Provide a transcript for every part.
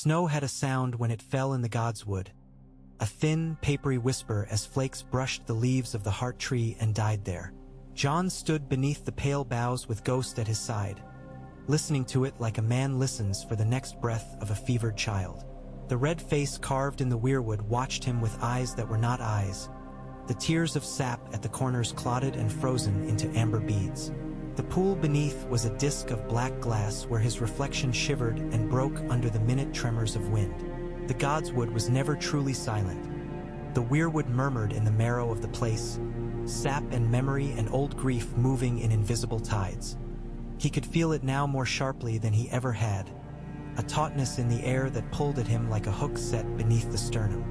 Snow had a sound when it fell in the god's wood, a thin, papery whisper as flakes brushed the leaves of the heart tree and died there. John stood beneath the pale boughs with Ghost at his side, listening to it like a man listens for the next breath of a fevered child. The red face carved in the weirwood watched him with eyes that were not eyes. The tears of sap at the corners clotted and frozen into amber beads. The pool beneath was a disk of black glass where his reflection shivered and broke under the minute tremors of wind. The god's wood was never truly silent. The weirwood murmured in the marrow of the place, sap and memory and old grief moving in invisible tides. He could feel it now more sharply than he ever had, a tautness in the air that pulled at him like a hook set beneath the sternum.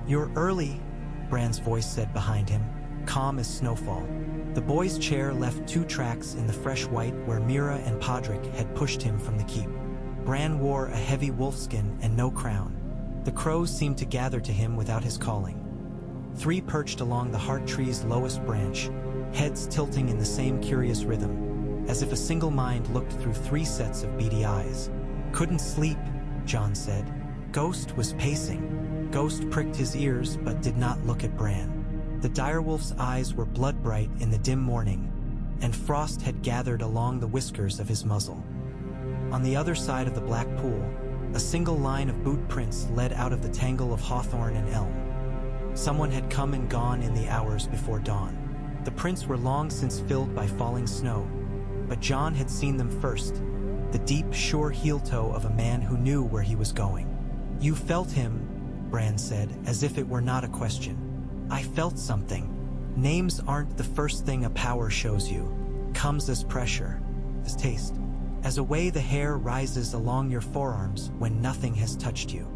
"You're early," Bran's voice said behind him, calm as snowfall. The boy's chair left 2 tracks in the fresh white where Mira and Podrick had pushed him from the keep. Bran wore a heavy wolfskin and no crown. The crows seemed to gather to him without his calling. 3 perched along the heart tree's lowest branch, heads tilting in the same curious rhythm, as if a single mind looked through 3 sets of beady eyes. "Couldn't sleep," John said. Ghost was pacing. Ghost pricked his ears but did not look at Bran. The direwolf's eyes were blood-bright in the dim morning, and frost had gathered along the whiskers of his muzzle. On the other side of the black pool, a single line of boot prints led out of the tangle of hawthorn and elm. Someone had come and gone in the hours before dawn. The prints were long since filled by falling snow, but John had seen them first, the deep, sure heel-toe of a man who knew where he was going. "You felt him," Bran said, as if it were not a question. "I felt something. Names aren't the first thing a power shows you. Comes as pressure, as taste, as a way the hair rises along your forearms when nothing has touched you."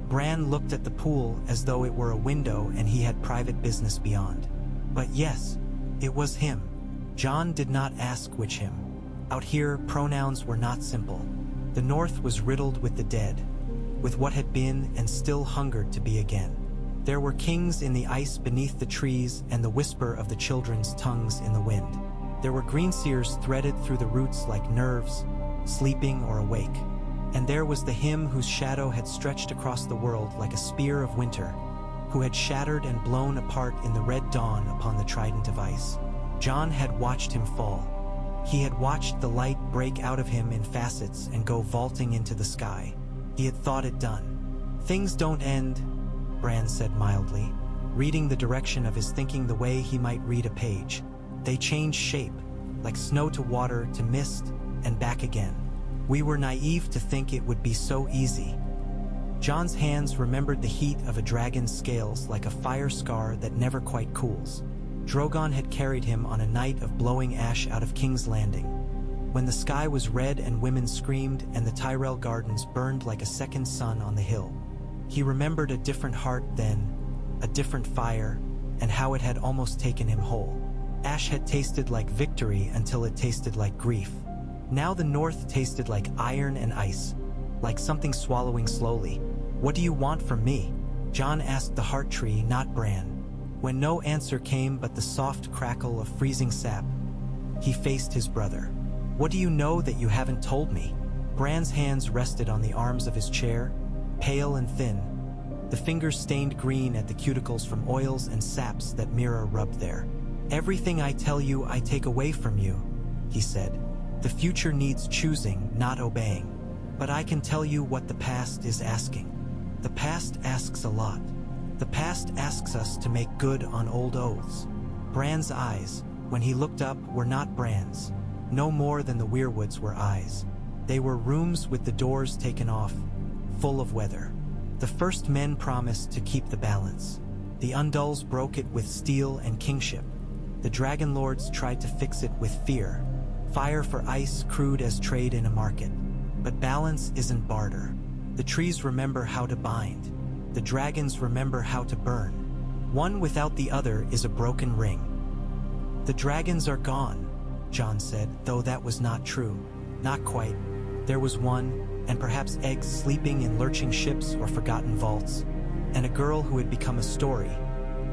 Bran looked at the pool as though it were a window and he had private business beyond. But yes, it was him. John did not ask which him. Out here, pronouns were not simple. The North was riddled with the dead, with what had been and still hungered to be again. There were kings in the ice beneath the trees and the whisper of the children's tongues in the wind. There were greenseers threaded through the roots like nerves, sleeping or awake. And there was the him whose shadow had stretched across the world like a spear of winter, who had shattered and blown apart in the red dawn upon the trident of ice. John had watched him fall. He had watched the light break out of him in facets and go vaulting into the sky. He had thought it done. "Things don't end," Bran said mildly, reading the direction of his thinking the way he might read a page. "They change shape, like snow to water to mist and back again. We were naive to think it would be so easy." John's hands remembered the heat of a dragon's scales like a fire scar that never quite cools. Drogon had carried him on a night of blowing ash out of King's Landing, when the sky was red and women screamed and the Tyrell Gardens burned like a second sun on the hill. He remembered a different heart then, a different fire, and how it had almost taken him whole. Ash had tasted like victory until it tasted like grief. Now the North tasted like iron and ice, like something swallowing slowly. "What do you want from me?" John asked the heart tree, not Bran. When no answer came but the soft crackle of freezing sap, he faced his brother. "What do you know that you haven't told me?" Bran's hands rested on the arms of his chair, pale and thin, the fingers stained green at the cuticles from oils and saps that Mira rubbed there. "Everything I tell you I take away from you," he said. "The future needs choosing, not obeying. But I can tell you what the past is asking. The past asks a lot. The past asks us to make good on old oaths." Bran's eyes, when he looked up, were not Bran's, no more than the Weirwoods were eyes. They were rooms with the doors taken off, full of weather. The first men promised to keep the balance. The Undulls broke it with steel and kingship. The Dragon Lords tried to fix it with fear. Fire for ice crude as trade in a market. But balance isn't barter. The trees remember how to bind. The dragons remember how to burn. One without the other is a broken ring. "The dragons are gone," John said, though that was not true. Not quite. There was one, and perhaps eggs sleeping in lurching ships or forgotten vaults, and a girl who had become a story,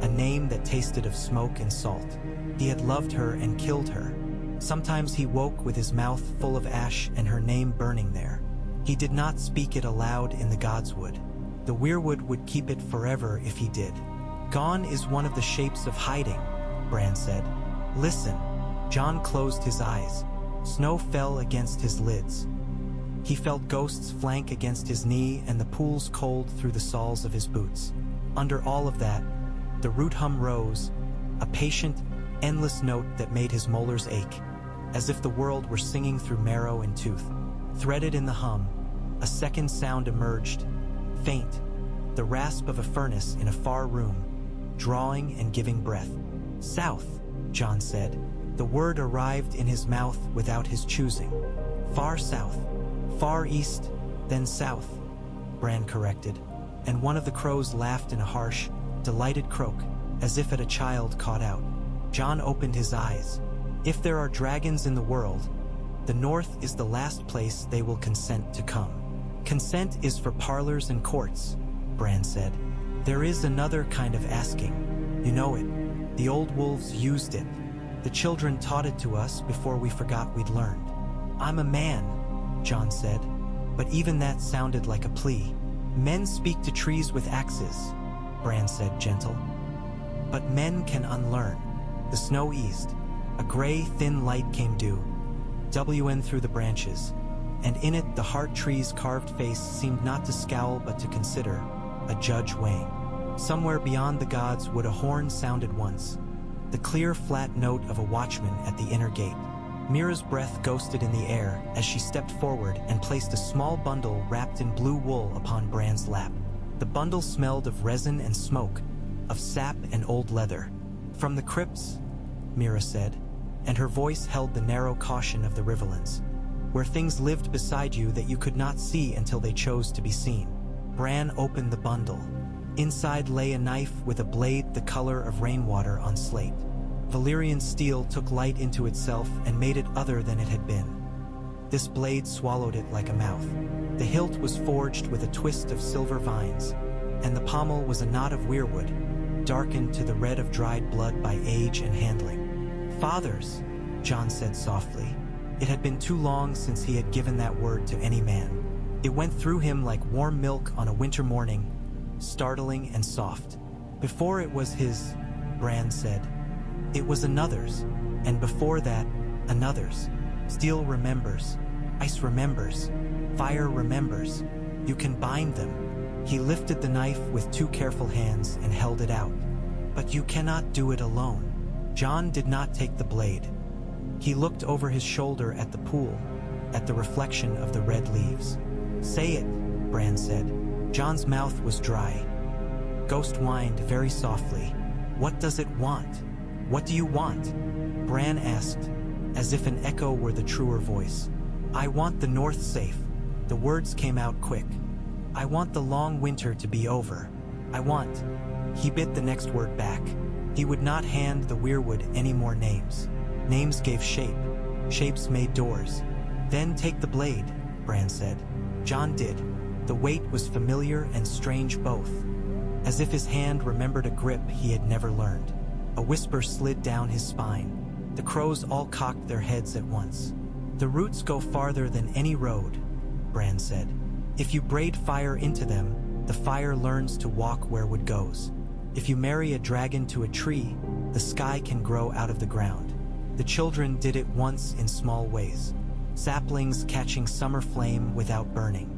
a name that tasted of smoke and salt. He had loved her and killed her. Sometimes he woke with his mouth full of ash and her name burning there. He did not speak it aloud in the godswood. The Weirwood would keep it forever if he did. Gone is one of the shapes of hiding, Bran said. Listen. Jon closed his eyes. Snow fell against his lids. He felt ghosts flank against his knee and the pools cold through the soles of his boots. Under all of that, the root hum rose, a patient, endless note that made his molars ache, as if the world were singing through marrow and tooth. Threaded in the hum, a second sound emerged, faint, the rasp of a furnace in a far room, drawing and giving breath. South, Jon said. The word arrived in his mouth without his choosing. Far south, far east, then south, Bran corrected, and one of the crows laughed in a harsh, delighted croak, as if at a child caught out. Jon opened his eyes. If there are dragons in the world, the north is the last place they will consent to come. Consent is for parlors and courts, Bran said. There is another kind of asking. You know it. The old wolves used it. The children taught it to us before we forgot we'd learned. I'm a man, Jon said, but even that sounded like a plea. Men speak to trees with axes, Bran said, gentle. But men can unlearn. The snow eased. A gray, thin light came due, WN through the branches, and in it the heart tree's carved face seemed not to scowl but to consider, a judge weighing. Somewhere beyond the gods would a horn sounded once, the clear, flat note of a watchman at the inner gate. Mira's breath ghosted in the air as she stepped forward and placed a small bundle wrapped in blue wool upon Bran's lap. The bundle smelled of resin and smoke, of sap and old leather. From the crypts, Mira said, and her voice held the narrow caution of the Riverlands, where things lived beside you that you could not see until they chose to be seen. Bran opened the bundle. Inside lay a knife with a blade the color of rainwater on slate. Valyrian steel took light into itself and made it other than it had been. This blade swallowed it like a mouth. The hilt was forged with a twist of silver vines, and the pommel was a knot of weirwood, darkened to the red of dried blood by age and handling. Fathers, Jon said softly. It had been too long since he had given that word to any man. It went through him like warm milk on a winter morning, startling and soft. Before it was his, Bran said. It was another's, and before that, another's. Steel remembers, ice remembers, fire remembers. You can bind them. He lifted the knife with two careful hands and held it out. But you cannot do it alone. Jon did not take the blade. He looked over his shoulder at the pool, at the reflection of the red leaves. Say it, Bran said. Jon's mouth was dry. Ghost whined very softly. What does it want? What do you want? Bran asked, as if an echo were the truer voice. I want the north safe. The words came out quick. I want the long winter to be over. I want... He bit the next word back. He would not hand the Weirwood any more names. Names gave shape. Shapes made doors. Then take the blade, Bran said. Jon did. The weight was familiar and strange both, as if his hand remembered a grip he had never learned. A whisper slid down his spine. The crows all cocked their heads at once. The roots go farther than any road, Bran said. If you braid fire into them, the fire learns to walk where wood goes. If you marry a dragon to a tree, the sky can grow out of the ground. The children did it once in small ways. Saplings catching summer flame without burning.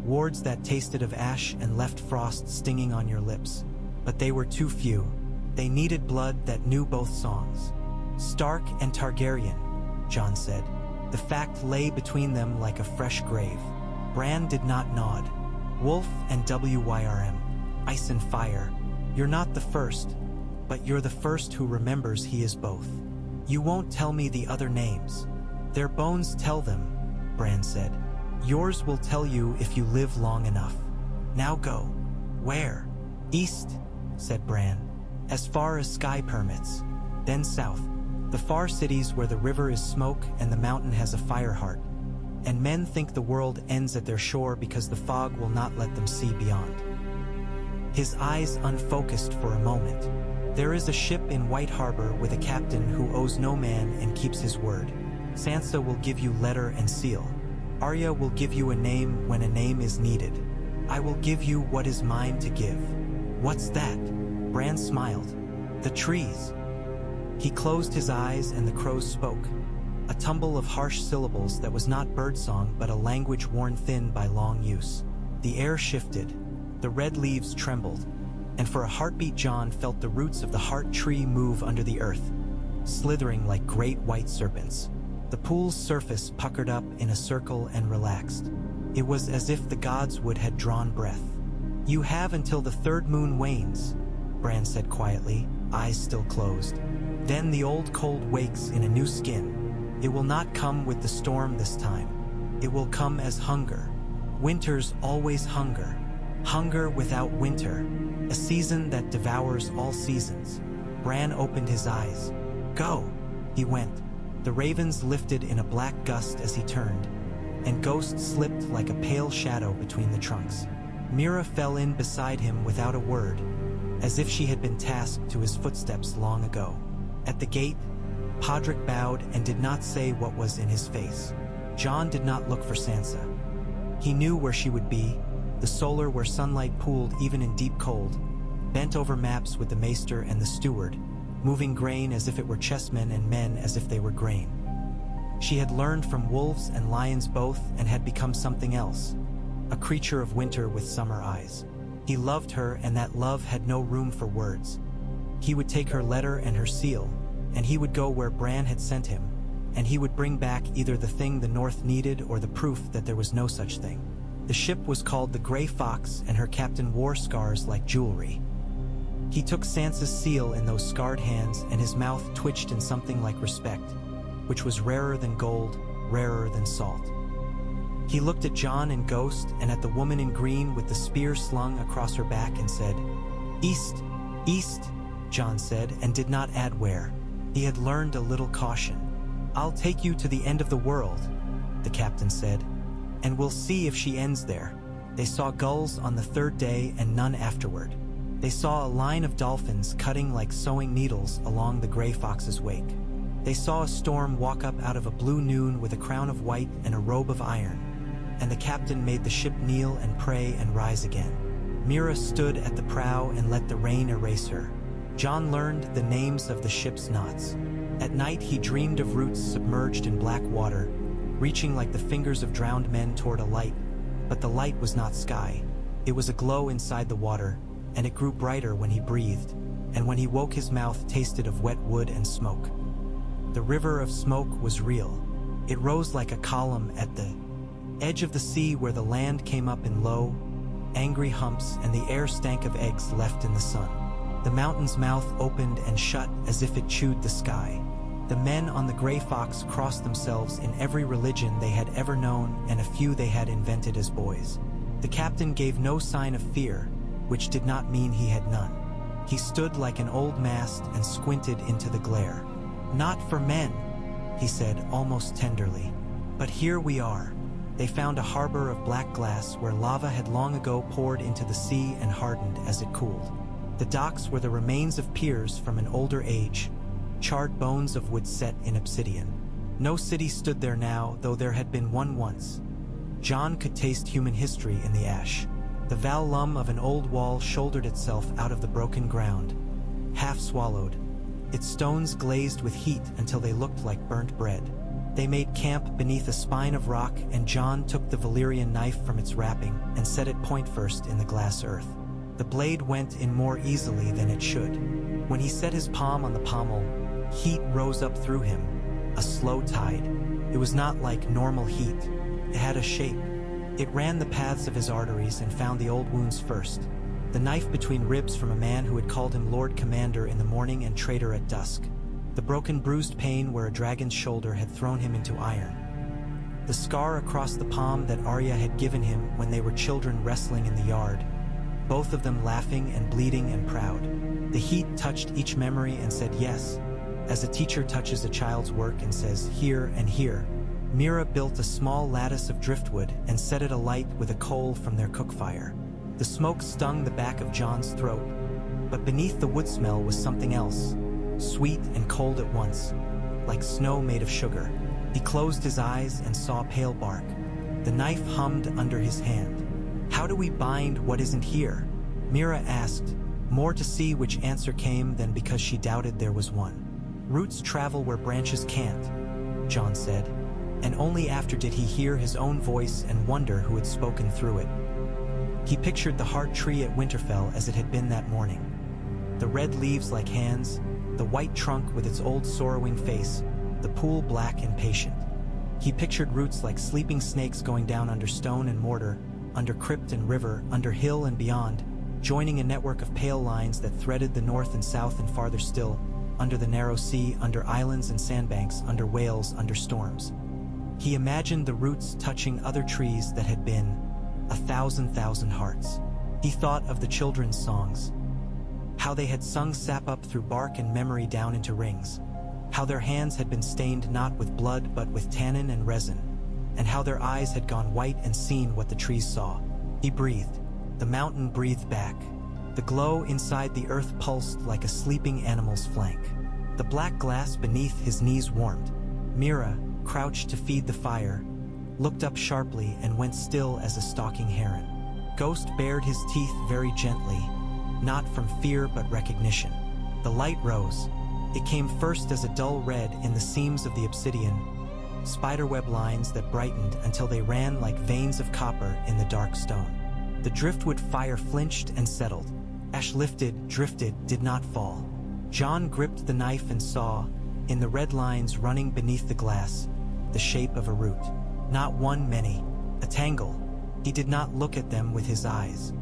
Wards that tasted of ash and left frost stinging on your lips. But they were too few. They needed blood that knew both songs. Stark and Targaryen, Jon said. The fact lay between them like a fresh grave. Bran did not nod. Wolf and WYRM. Ice and fire. You're not the first, but you're the first who remembers he is both. You won't tell me the other names. Their bones tell them, Bran said. Yours will tell you if you live long enough. Now go. Where? East, said Bran. As far as sky permits. Then south. The far cities where the river is smoke and the mountain has a fire heart. And men think the world ends at their shore because the fog will not let them see beyond. His eyes unfocused for a moment. There is a ship in White Harbor with a captain who owes no man and keeps his word. Sansa will give you letter and seal. Arya will give you a name when a name is needed. I will give you what is mine to give. What's that? Bran smiled. The trees. He closed his eyes and the crows spoke. A tumble of harsh syllables that was not birdsong but a language worn thin by long use. The air shifted. The red leaves trembled. And for a heartbeat Jon felt the roots of the heart tree move under the earth, slithering like great white serpents. The pool's surface puckered up in a circle and relaxed. It was as if the godswood had drawn breath. You have until the third moon wanes, Bran said quietly, eyes still closed. Then the old cold wakes in a new skin. It will not come with the storm this time. It will come as hunger. Winter's always hunger. Hunger without winter. A season that devours all seasons. Bran opened his eyes. Go! He went. The ravens lifted in a black gust as he turned, and Ghost slipped like a pale shadow between the trunks. Mira fell in beside him without a word, as if she had been tasked to his footsteps long ago. At the gate, Podrick bowed and did not say what was in his face. Jon did not look for Sansa. He knew where she would be, the solar where sunlight pooled even in deep cold, bent over maps with the maester and the steward, moving grain as if it were chessmen and men as if they were grain. She had learned from wolves and lions both and had become something else, a creature of winter with summer eyes. He loved her, and that love had no room for words. He would take her letter and her seal, and he would go where Bran had sent him, and he would bring back either the thing the North needed or the proof that there was no such thing. The ship was called the Grey Fox, and her captain wore scars like jewelry. He took Sansa's seal in those scarred hands, and his mouth twitched in something like respect, which was rarer than gold, rarer than salt. He looked at Jon and Ghost and at the woman in green with the spear slung across her back and said, "East, east," Jon said, and did not add where. He had learned a little caution. "I'll take you to the end of the world," the captain said, "and we'll see if she ends there." They saw gulls on the third day and none afterward. They saw a line of dolphins cutting like sewing needles along the Grey Fox's wake. They saw a storm walk up out of a blue noon with a crown of white and a robe of iron, and the captain made the ship kneel and pray and rise again. Mira stood at the prow and let the rain erase her. Jon learned the names of the ship's knots. At night he dreamed of roots submerged in black water, reaching like the fingers of drowned men toward a light, but the light was not sky. It was a glow inside the water, and it grew brighter when he breathed, and when he woke his mouth tasted of wet wood and smoke. The river of smoke was real. It rose like a column at the edge of the sea where the land came up in low, angry humps and the air stank of eggs left in the sun. The mountain's mouth opened and shut as if it chewed the sky. The men on the Grey Fox crossed themselves in every religion they had ever known and a few they had invented as boys. The captain gave no sign of fear, which did not mean he had none. He stood like an old mast and squinted into the glare. "Not for men," he said almost tenderly. "But here we are." They found a harbor of black glass where lava had long ago poured into the sea and hardened as it cooled. The docks were the remains of piers from an older age, charred bones of wood set in obsidian. No city stood there now, though there had been one once. Jon could taste human history in the ash. The vallum of an old wall shouldered itself out of the broken ground, half swallowed, its stones glazed with heat until they looked like burnt bread. They made camp beneath a spine of rock, and Jon took the Valyrian knife from its wrapping and set it point first in the glass earth. The blade went in more easily than it should. When he set his palm on the pommel, heat rose up through him, a slow tide. It was not like normal heat. It had a shape. It ran the paths of his arteries and found the old wounds first. The knife between ribs from a man who had called him Lord Commander in the morning and traitor at dusk. The broken, bruised pain where a dragon's shoulder had thrown him into iron. The scar across the palm that Arya had given him when they were children wrestling in the yard, both of them laughing and bleeding and proud. The heat touched each memory and said yes, as a teacher touches a child's work and says here and here. Mira built a small lattice of driftwood and set it alight with a coal from their cook fire. The smoke stung the back of Jon's throat, but beneath the wood smell was something else, sweet and cold at once, like snow made of sugar. He closed his eyes and saw pale bark. The knife hummed under his hand. "How do we bind what isn't here?" Mira asked, more to see which answer came than because she doubted there was one. "Roots travel where branches can't," John said, and only after did he hear his own voice and wonder who had spoken through it. He pictured the heart tree at Winterfell as it had been that morning. The red leaves like hands, the white trunk with its old sorrowing face, the pool black and patient. He pictured roots like sleeping snakes going down under stone and mortar, under crypt and river, under hill and beyond, joining a network of pale lines that threaded the north and south and farther still, under the narrow sea, under islands and sandbanks, under whales, under storms. He imagined the roots touching other trees that had been 1,000,000 hearts. He thought of the children's songs, how they had sung sap up through bark and memory down into rings, how their hands had been stained not with blood but with tannin and resin, and how their eyes had gone white and seen what the trees saw. He breathed. The mountain breathed back. The glow inside the earth pulsed like a sleeping animal's flank. The black glass beneath his knees warmed. Mira, crouched to feed the fire, looked up sharply and went still as a stalking heron. Ghost bared his teeth very gently, not from fear but recognition. The light rose. It came first as a dull red in the seams of the obsidian, spiderweb lines that brightened until they ran like veins of copper in the dark stone. The driftwood fire flinched and settled. Ash lifted, drifted, did not fall. John gripped the knife and saw, in the red lines running beneath the glass, the shape of a root. Not one, many, a tangle. He did not look at them with his eyes.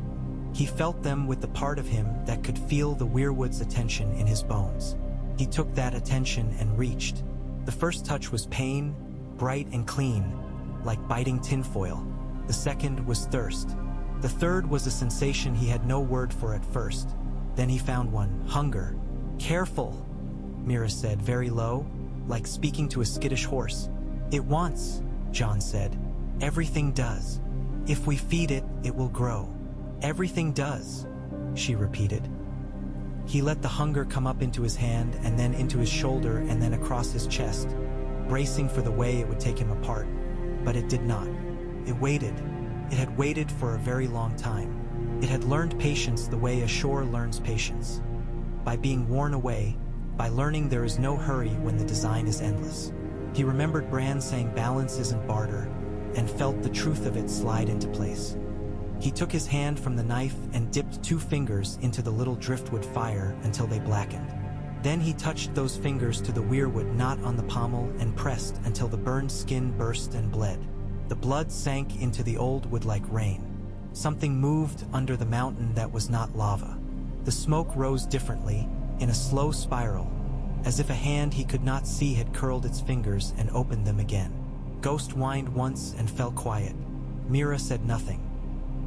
He felt them with the part of him that could feel the Weirwoods' attention in his bones. He took that attention and reached. The first touch was pain, bright and clean, like biting tinfoil. The second was thirst. The third was a sensation he had no word for at first. Then he found one, hunger. "Careful," Mira said very low, like speaking to a skittish horse. "It wants," John said. "Everything does. If we feed it, it will grow." "Everything does," she repeated. He let the hunger come up into his hand and then into his shoulder and then across his chest, bracing for the way it would take him apart. But it did not. It waited. It had waited for a very long time. It had learned patience the way a shore learns patience. By being worn away, by learning there is no hurry when the design is endless. He remembered Bran saying balance isn't barter, and felt the truth of it slide into place. He took his hand from the knife and dipped 2 fingers into the little driftwood fire until they blackened. Then he touched those fingers to the weirwood knot on the pommel and pressed until the burned skin burst and bled. The blood sank into the old wood like rain. Something moved under the mountain that was not lava. The smoke rose differently, in a slow spiral, as if a hand he could not see had curled its fingers and opened them again. Ghost whined once and fell quiet. Mira said nothing.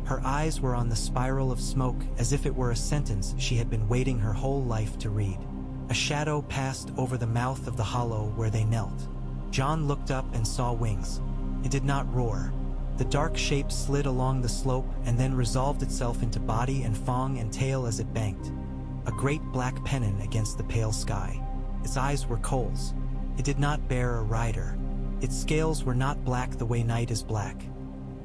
Her eyes were on the spiral of smoke as if it were a sentence she had been waiting her whole life to read. A shadow passed over the mouth of the hollow where they knelt. John looked up and saw wings. It did not roar. The dark shape slid along the slope and then resolved itself into body and fong and tail as it banked. A great black pennon against the pale sky. Its eyes were coals. It did not bear a rider. Its scales were not black the way night is black.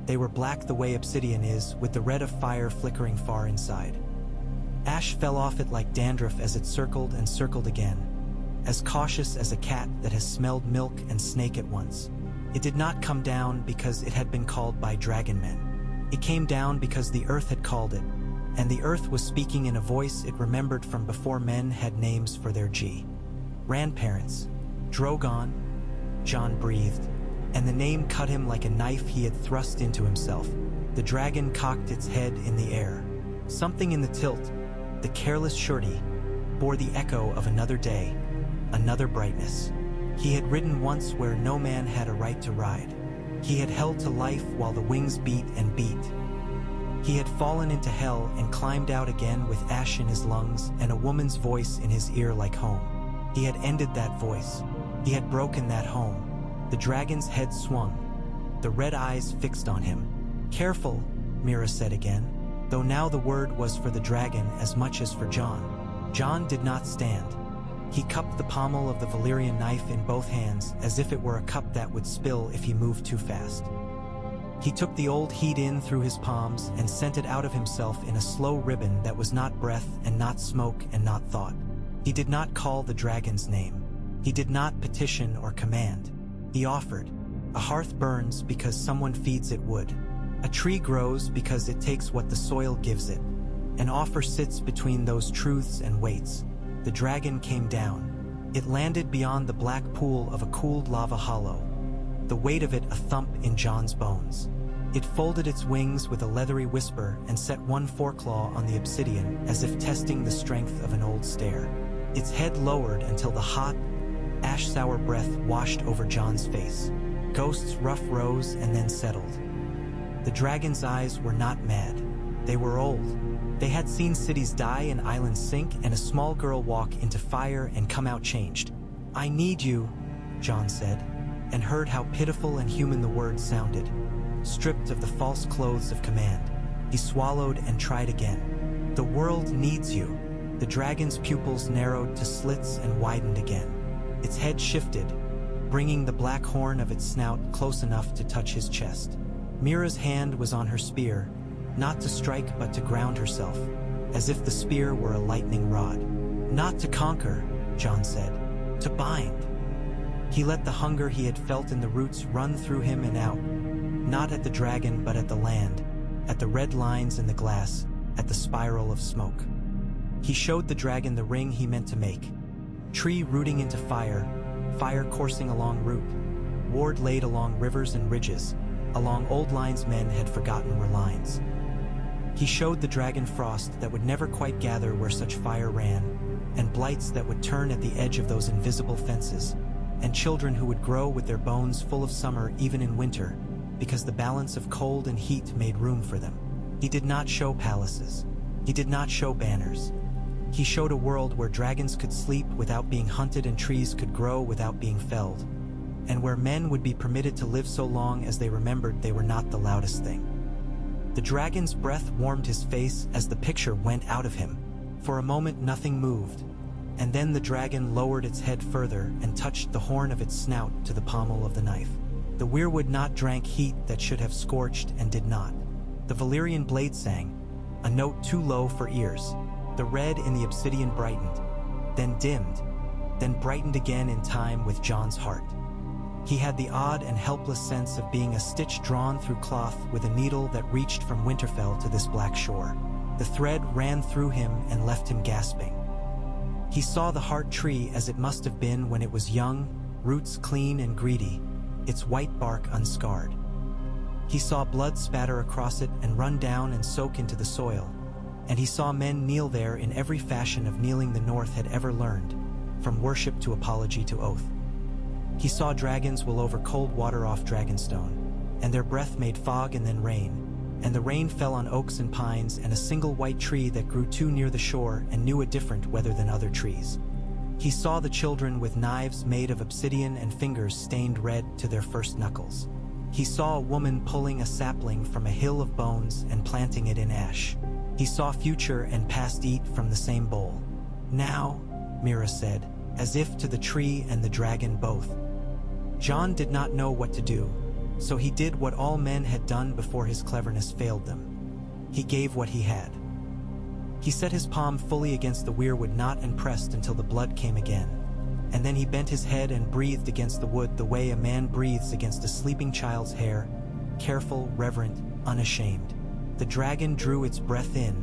They were black the way obsidian is, with the red of fire flickering far inside. Ash fell off it like dandruff as it circled and circled again, as cautious as a cat that has smelled milk and snake at once. It did not come down because it had been called by dragon men. It came down because the earth had called it, and the earth was speaking in a voice it remembered from before men had names for their grandparents. Drogon, John breathed, and the name cut him like a knife he had thrust into himself. The dragon cocked its head in the air. Something in the tilt, the careless surety, bore the echo of another day, another brightness. He had ridden once where no man had a right to ride. He had held to life while the wings beat and beat. He had fallen into hell and climbed out again with ash in his lungs and a woman's voice in his ear like home. He had ended that voice. He had broken that home. The dragon's head swung, the red eyes fixed on him. "Careful," Mira said again, though now the word was for the dragon as much as for John. John did not stand. He cupped the pommel of the Valyrian knife in both hands as if it were a cup that would spill if he moved too fast. He took the old heat in through his palms and sent it out of himself in a slow ribbon that was not breath and not smoke and not thought. He did not call the dragon's name. He did not petition or command. He offered. A hearth burns because someone feeds it wood. A tree grows because it takes what the soil gives it. An offer sits between those truths and waits. The dragon came down. It landed beyond the black pool of a cooled lava hollow. The weight of it a thump in John's bones. It folded its wings with a leathery whisper and set one foreclaw on the obsidian as if testing the strength of an old stair. Its head lowered until the hot, ash-sour breath washed over John's face. Ghost's rough rose and then settled. The dragon's eyes were not mad. They were old. They had seen cities die and islands sink and a small girl walk into fire and come out changed. "I need you," John said, and heard how pitiful and human the words sounded. Stripped of the false clothes of command, he swallowed and tried again. "The world needs you." The dragon's pupils narrowed to slits and widened again. Its head shifted, bringing the black horn of its snout close enough to touch his chest. Mira's hand was on her spear, not to strike but to ground herself, as if the spear were a lightning rod. "Not to conquer," John said, "to bind." He let the hunger he had felt in the roots run through him and out, not at the dragon but at the land, at the red lines in the glass, at the spiral of smoke. He showed the dragon the ring he meant to make. Tree rooting into fire, fire coursing along root, ward laid along rivers and ridges, along old lines men had forgotten were lines. He showed the dragon frost that would never quite gather where such fire ran, and blights that would turn at the edge of those invisible fences, and children who would grow with their bones full of summer even in winter, because the balance of cold and heat made room for them. He did not show palaces. He did not show banners. He showed a world where dragons could sleep without being hunted and trees could grow without being felled, and where men would be permitted to live so long as they remembered they were not the loudest thing. The dragon's breath warmed his face as the picture went out of him. For a moment nothing moved, and then the dragon lowered its head further and touched the horn of its snout to the pommel of the knife. The weirwood not drank heat that should have scorched and did not. The Valyrian blade sang, a note too low for ears. The red in the obsidian brightened, then dimmed, then brightened again in time with John's heart. He had the odd and helpless sense of being a stitch drawn through cloth with a needle that reached from Winterfell to this black shore. The thread ran through him and left him gasping. He saw the heart tree as it must have been when it was young, roots clean and greedy, its white bark unscarred. He saw blood spatter across it and run down and soak into the soil, and he saw men kneel there in every fashion of kneeling the North had ever learned, from worship to apology to oath. He saw dragons will over cold water off Dragonstone, and their breath made fog and then rain, and the rain fell on oaks and pines and a single white tree that grew too near the shore and knew a different weather than other trees. He saw the children with knives made of obsidian and fingers stained red to their first knuckles. He saw a woman pulling a sapling from a hill of bones and planting it in ash. He saw future and past eat from the same bowl. "Now," Mira said, as if to the tree and the dragon both. John did not know what to do, so he did what all men had done before his cleverness failed them. He gave what he had. He set his palm fully against the weirwood knot and pressed until the blood came again, and then he bent his head and breathed against the wood the way a man breathes against a sleeping child's hair, careful, reverent, unashamed. The dragon drew its breath in,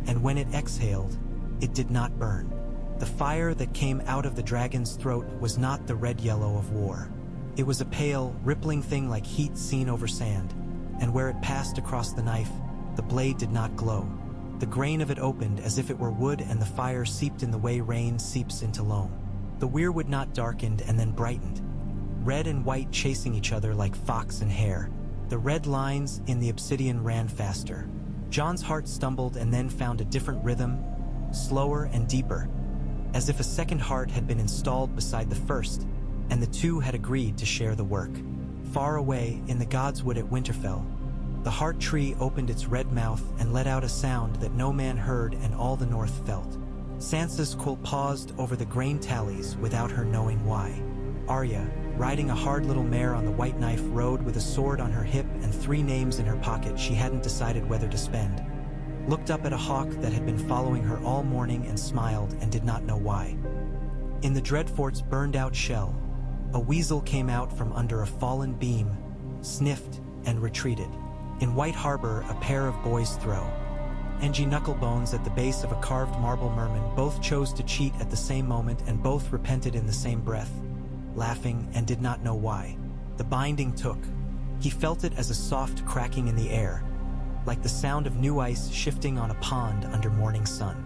and when it exhaled, it did not burn. The fire that came out of the dragon's throat was not the red-yellow of war. It was a pale, rippling thing like heat seen over sand, and where it passed across the knife, the blade did not glow. The grain of it opened as if it were wood, and the fire seeped in the way rain seeps into loam. The weirwood knot darkened and then brightened, red and white chasing each other like fox and hare. The red lines in the obsidian ran faster. John's heart stumbled and then found a different rhythm, slower and deeper, as if a second heart had been installed beside the first, and the two had agreed to share the work. Far away, in the Godswood at Winterfell, the heart tree opened its red mouth and let out a sound that no man heard and all the North felt. Sansa's quill paused over the grain tallies without her knowing why. Arya, riding a hard little mare on the white knife, rode with a sword on her hip and 3 names in her pocket she hadn't decided whether to spend, looked up at a hawk that had been following her all morning and smiled and did not know why. In the Dreadfort's burned-out shell, a weasel came out from under a fallen beam, sniffed, and retreated. In White Harbor, a pair of boys throw. Angie Knucklebones at the base of a carved marble merman both chose to cheat at the same moment and both repented in the same breath, laughing and did not know why. The binding took. He felt it as a soft cracking in the air, like the sound of new ice shifting on a pond under morning sun.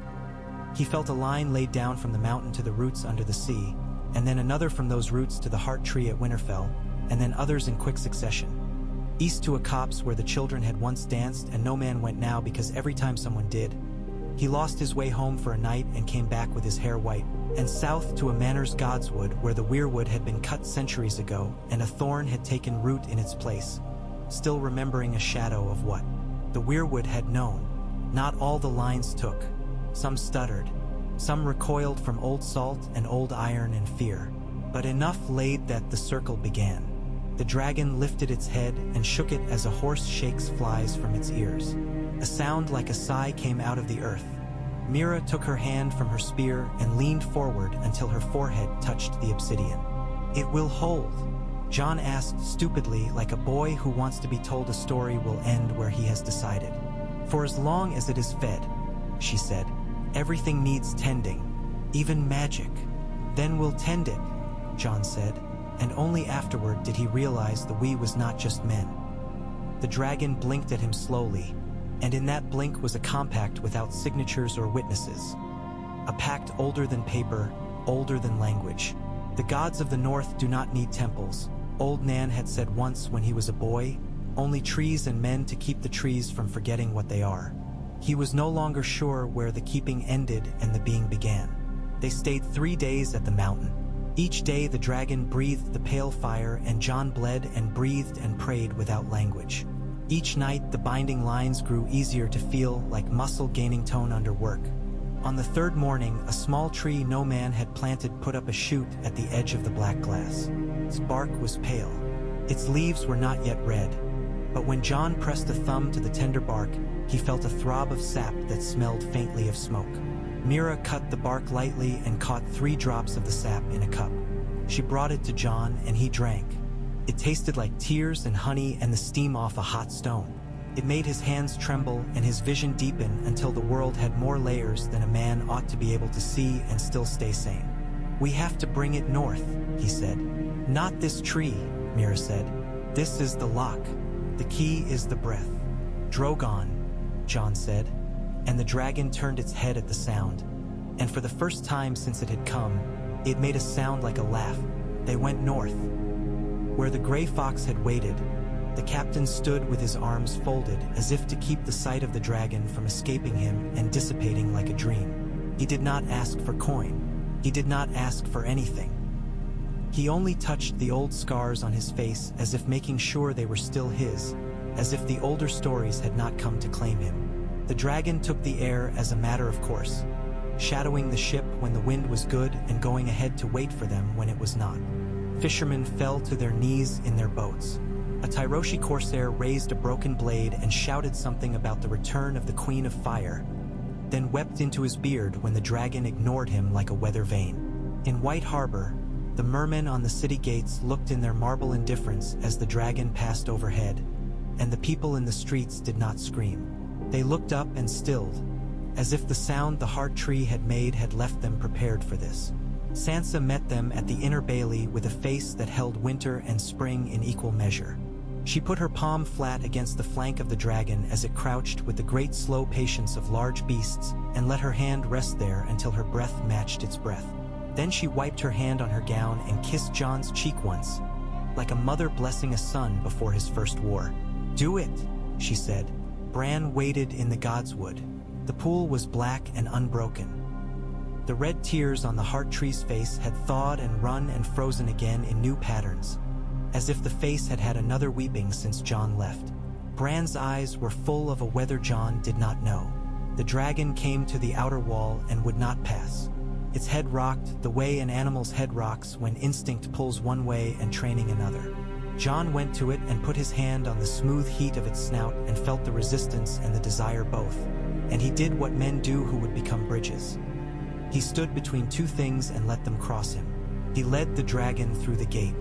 He felt a line laid down from the mountain to the roots under the sea, and then another from those roots to the heart tree at Winterfell, and then others in quick succession. East to a copse where the children had once danced and no man went now because every time someone did, he lost his way home for a night and came back with his hair white, and south to a manor's godswood where the weirwood had been cut centuries ago and a thorn had taken root in its place, still remembering a shadow of what the weirwood had known. Not all the lines took. Some stuttered. Some recoiled from old salt and old iron and fear. But enough laid that the circle began. The dragon lifted its head and shook it as a horse shakes flies from its ears. A sound like a sigh came out of the earth. Mira took her hand from her spear and leaned forward until her forehead touched the obsidian. "It will hold?" Jon asked stupidly, like a boy who wants to be told a story will end where he has decided. "For as long as it is fed," she said. "Everything needs tending, even magic." "Then we'll tend it," Jon said, and only afterward did he realize the we was not just men. The dragon blinked at him slowly, and in that blink was a compact without signatures or witnesses. A pact older than paper, older than language. The gods of the north do not need temples, old Nan had said once when he was a boy, only trees and men to keep the trees from forgetting what they are. He was no longer sure where the keeping ended and the being began. They stayed 3 days at the mountain. Each day the dragon breathed the pale fire and Jon bled and breathed and prayed without language. Each night the binding lines grew easier to feel, like muscle gaining tone under work. On the 3rd morning, a small tree no man had planted put up a shoot at the edge of the black glass. Its bark was pale. Its leaves were not yet red. But when Jon pressed a thumb to the tender bark, he felt a throb of sap that smelled faintly of smoke. Mira cut the bark lightly and caught 3 drops of the sap in a cup. She brought it to Jon and he drank. It tasted like tears and honey and the steam off a hot stone. It made his hands tremble and his vision deepen until the world had more layers than a man ought to be able to see and still stay sane. "We have to bring it north," he said. "Not this tree," Mira said. "This is the lock. The key is the breath." "Drogon," Jon said, and the dragon turned its head at the sound, and for the first time since it had come, it made a sound like a laugh. They went north. Where the gray fox had waited, the captain stood with his arms folded as if to keep the sight of the dragon from escaping him and dissipating like a dream. He did not ask for coin. He did not ask for anything. He only touched the old scars on his face as if making sure they were still his, as if the older stories had not come to claim him. The dragon took the air as a matter of course, shadowing the ship when the wind was good and going ahead to wait for them when it was not. Fishermen fell to their knees in their boats. A Tyroshi corsair raised a broken blade and shouted something about the return of the Queen of Fire, then wept into his beard when the dragon ignored him like a weather vane. In White Harbor, the mermen on the city gates looked in their marble indifference as the dragon passed overhead, and the people in the streets did not scream. They looked up and stilled, as if the sound the heart tree had made had left them prepared for this. Sansa met them at the inner bailey with a face that held winter and spring in equal measure. She put her palm flat against the flank of the dragon as it crouched with the great slow patience of large beasts and let her hand rest there until her breath matched its breath. Then she wiped her hand on her gown and kissed Jon's cheek once, like a mother blessing a son before his first war. "Do it," she said. Bran waited in the godswood. The pool was black and unbroken. The red tears on the heart tree's face had thawed and run and frozen again in new patterns, as if the face had had another weeping since Jon left. Bran's eyes were full of a weather Jon did not know. The dragon came to the outer wall and would not pass. Its head rocked the way an animal's head rocks when instinct pulls one way and training another. John went to it and put his hand on the smooth heat of its snout and felt the resistance and the desire both. And he did what men do who would become bridges. He stood between two things and let them cross him. He led the dragon through the gate.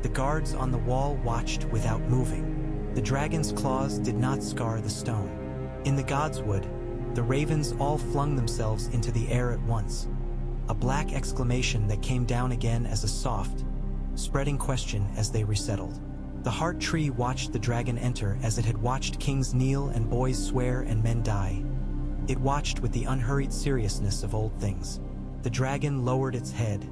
The guards on the wall watched without moving. The dragon's claws did not scar the stone. In the godswood, the ravens all flung themselves into the air at once. A black exclamation that came down again as a soft, spreading question as they resettled. The heart tree watched the dragon enter as it had watched kings kneel and boys swear and men die. It watched with the unhurried seriousness of old things. The dragon lowered its head,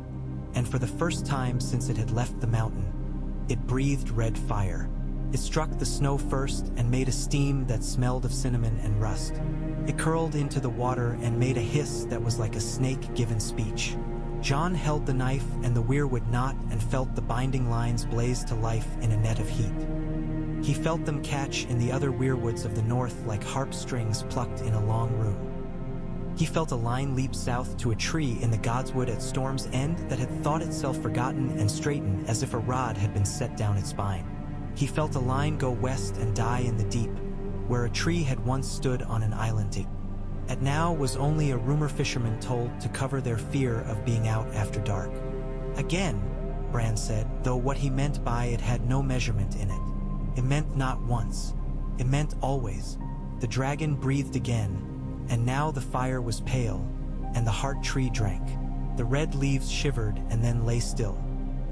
and for the first time since it had left the mountain, it breathed red fire. It struck the snow first and made a steam that smelled of cinnamon and rust. It curled into the water and made a hiss that was like a snake given speech. John held the knife and the weirwood knot and felt the binding lines blaze to life in a net of heat. He felt them catch in the other weirwoods of the north like harp strings plucked in a long room. He felt a line leap south to a tree in the godswood at Storm's End that had thought itself forgotten and straighten as if a rod had been set down its spine. He felt a line go west and die in the deep, where a tree had once stood on an island. And now was only a rumor fishermen told to cover their fear of being out after dark. Again, Bran said, though what he meant by it had no measurement in it. It meant not once. It meant always. The dragon breathed again, and now the fire was pale, and the heart tree drank. The red leaves shivered and then lay still.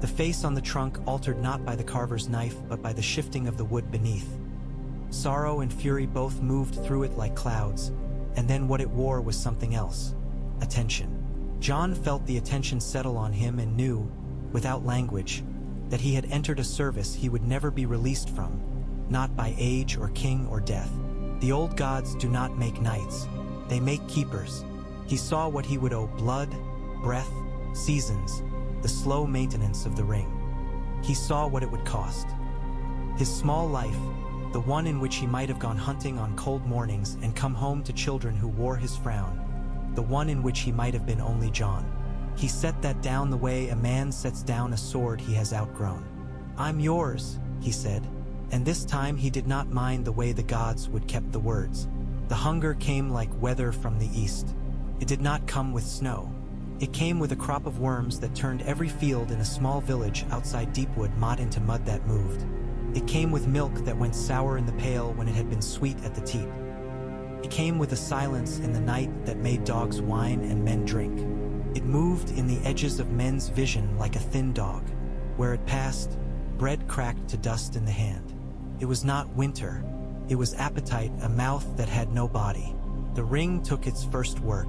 The face on the trunk altered not by the carver's knife but by the shifting of the wood beneath. Sorrow and fury both moved through it like clouds, and then what it wore was something else. Attention. John felt the attention settle on him and knew, without language, that he had entered a service he would never be released from, not by age or king or death. The old gods do not make knights, they make keepers. He saw what he would owe: blood, breath, seasons, the slow maintenance of the ring. He saw what it would cost. His small life, the one in which he might have gone hunting on cold mornings and come home to children who wore his frown, the one in which he might have been only John. He set that down the way a man sets down a sword he has outgrown. "I'm yours," he said, and this time he did not mind the way the gods would keep the words. The hunger came like weather from the east. It did not come with snow. It came with a crop of worms that turned every field in a small village outside Deepwood Mott into mud that moved. It came with milk that went sour in the pail when it had been sweet at the teat. It came with a silence in the night that made dogs whine and men drink. It moved in the edges of men's vision like a thin dog. Where it passed, bread cracked to dust in the hand. It was not winter. It was appetite, a mouth that had no body. The ring took its first work.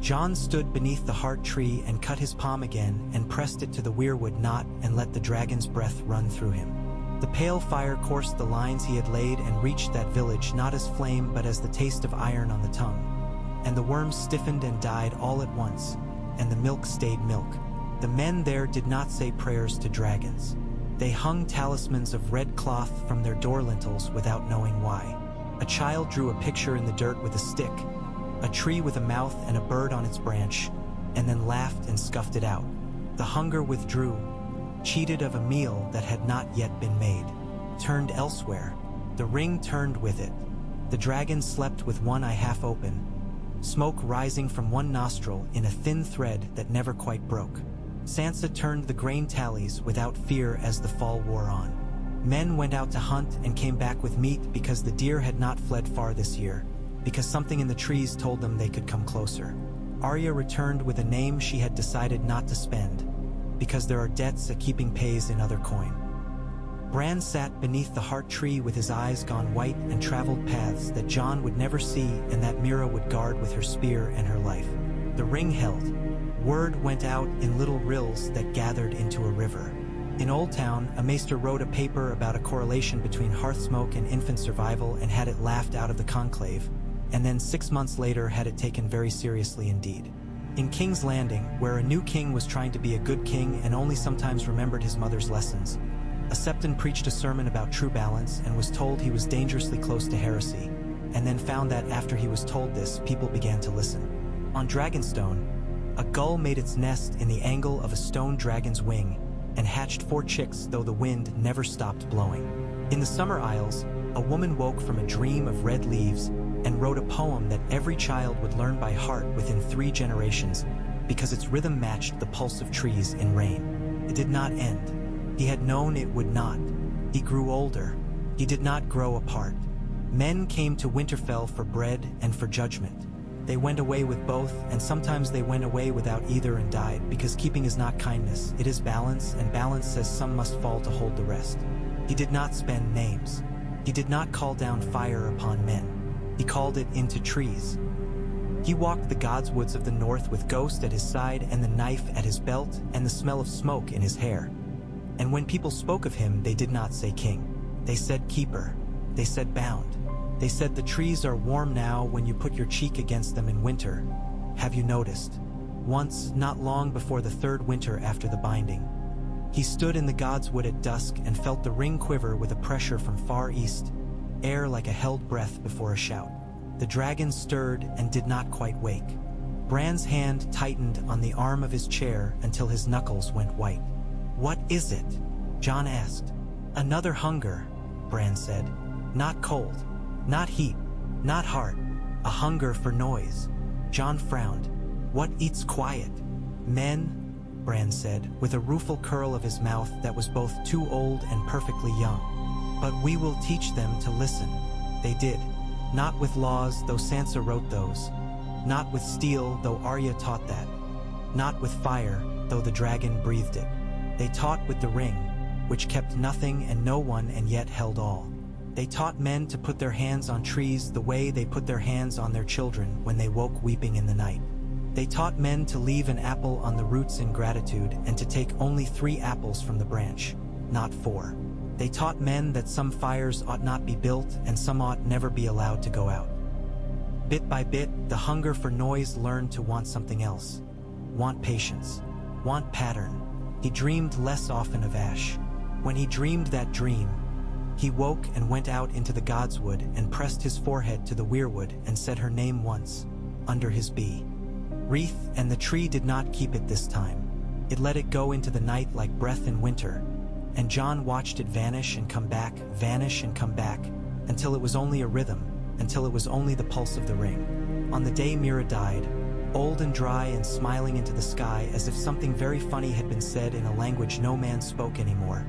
John stood beneath the heart tree and cut his palm again and pressed it to the weirwood knot and let the dragon's breath run through him. The pale fire coursed the lines he had laid and reached that village not as flame but as the taste of iron on the tongue. And the worms stiffened and died all at once, and the milk stayed milk. The men there did not say prayers to dragons. They hung talismans of red cloth from their door lintels without knowing why. A child drew a picture in the dirt with a stick, a tree with a mouth and a bird on its branch, and then laughed and scuffed it out. The hunger withdrew, cheated of a meal that had not yet been made, turned elsewhere. The ring turned with it. The dragon slept with one eye half open, smoke rising from one nostril in a thin thread that never quite broke. Sansa turned the grain tallies without fear as the fall wore on. Men went out to hunt and came back with meat because the deer had not fled far this year, because something in the trees told them they could come closer. Arya returned with a name she had decided not to spend, because there are debts a keeping pays in other coin. Bran sat beneath the heart tree with his eyes gone white and traveled paths that Jon would never see and that Mira would guard with her spear and her life. The ring held. Word went out in little rills that gathered into a river. In Old Town, a maester wrote a paper about a correlation between hearth smoke and infant survival and had it laughed out of the conclave, and then 6 months later had it taken very seriously indeed. In King's Landing, where a new king was trying to be a good king and only sometimes remembered his mother's lessons, a septon preached a sermon about true balance and was told he was dangerously close to heresy, and then found that after he was told this, people began to listen. On Dragonstone, a gull made its nest in the angle of a stone dragon's wing, and hatched 4 chicks, though the wind never stopped blowing. In the summer isles, a woman woke from a dream of red leaves and wrote a poem that every child would learn by heart within 3 generations because its rhythm matched the pulse of trees in rain. It did not end. He had known it would not. He grew older. He did not grow apart. Men came to Winterfell for bread and for judgment. They went away with both, and sometimes they went away without either and died, because keeping is not kindness, it is balance, and balance says some must fall to hold the rest. He did not spend names. He did not call down fire upon men. He called it into trees. He walked the godswoods of the north with Ghost at his side and the knife at his belt and the smell of smoke in his hair. And when people spoke of him, they did not say king. They said keeper. They said bound. They said the trees are warm now when you put your cheek against them in winter. Have you noticed? Once, not long before the 3rd winter after the binding, he stood in the godswood at dusk and felt the ring quiver with a pressure from far east, air like a held breath before a shout. The dragon stirred and did not quite wake. Bran's hand tightened on the arm of his chair until his knuckles went white. "What is it?" Jon asked. "Another hunger," Bran said. "Not cold, not heat, not heart. A hunger for noise." Jon frowned. "What eats quiet?" "Men," Bran said, with a rueful curl of his mouth that was both too old and perfectly young. "But we will teach them to listen." They did. Not with laws, though Sansa wrote those. Not with steel, though Arya taught that. Not with fire, though the dragon breathed it. They taught with the ring, which kept nothing and no one and yet held all. They taught men to put their hands on trees the way they put their hands on their children when they woke weeping in the night. They taught men to leave an apple on the roots in gratitude and to take only 3 apples from the branch, not 4. They taught men that some fires ought not be built and some ought never be allowed to go out. Bit by bit, the hunger for noise learned to want something else. Want patience. Want pattern. He dreamed less often of Ash. When he dreamed that dream, he woke and went out into the godswood and pressed his forehead to the weirwood and said her name once, under his bee. Wreath, and the tree did not keep it this time. It let it go into the night like breath in winter, and Jon watched it vanish and come back, until it was only a rhythm, until it was only the pulse of the ring. On the day Mira died, old and dry and smiling into the sky as if something very funny had been said in a language no man spoke anymore,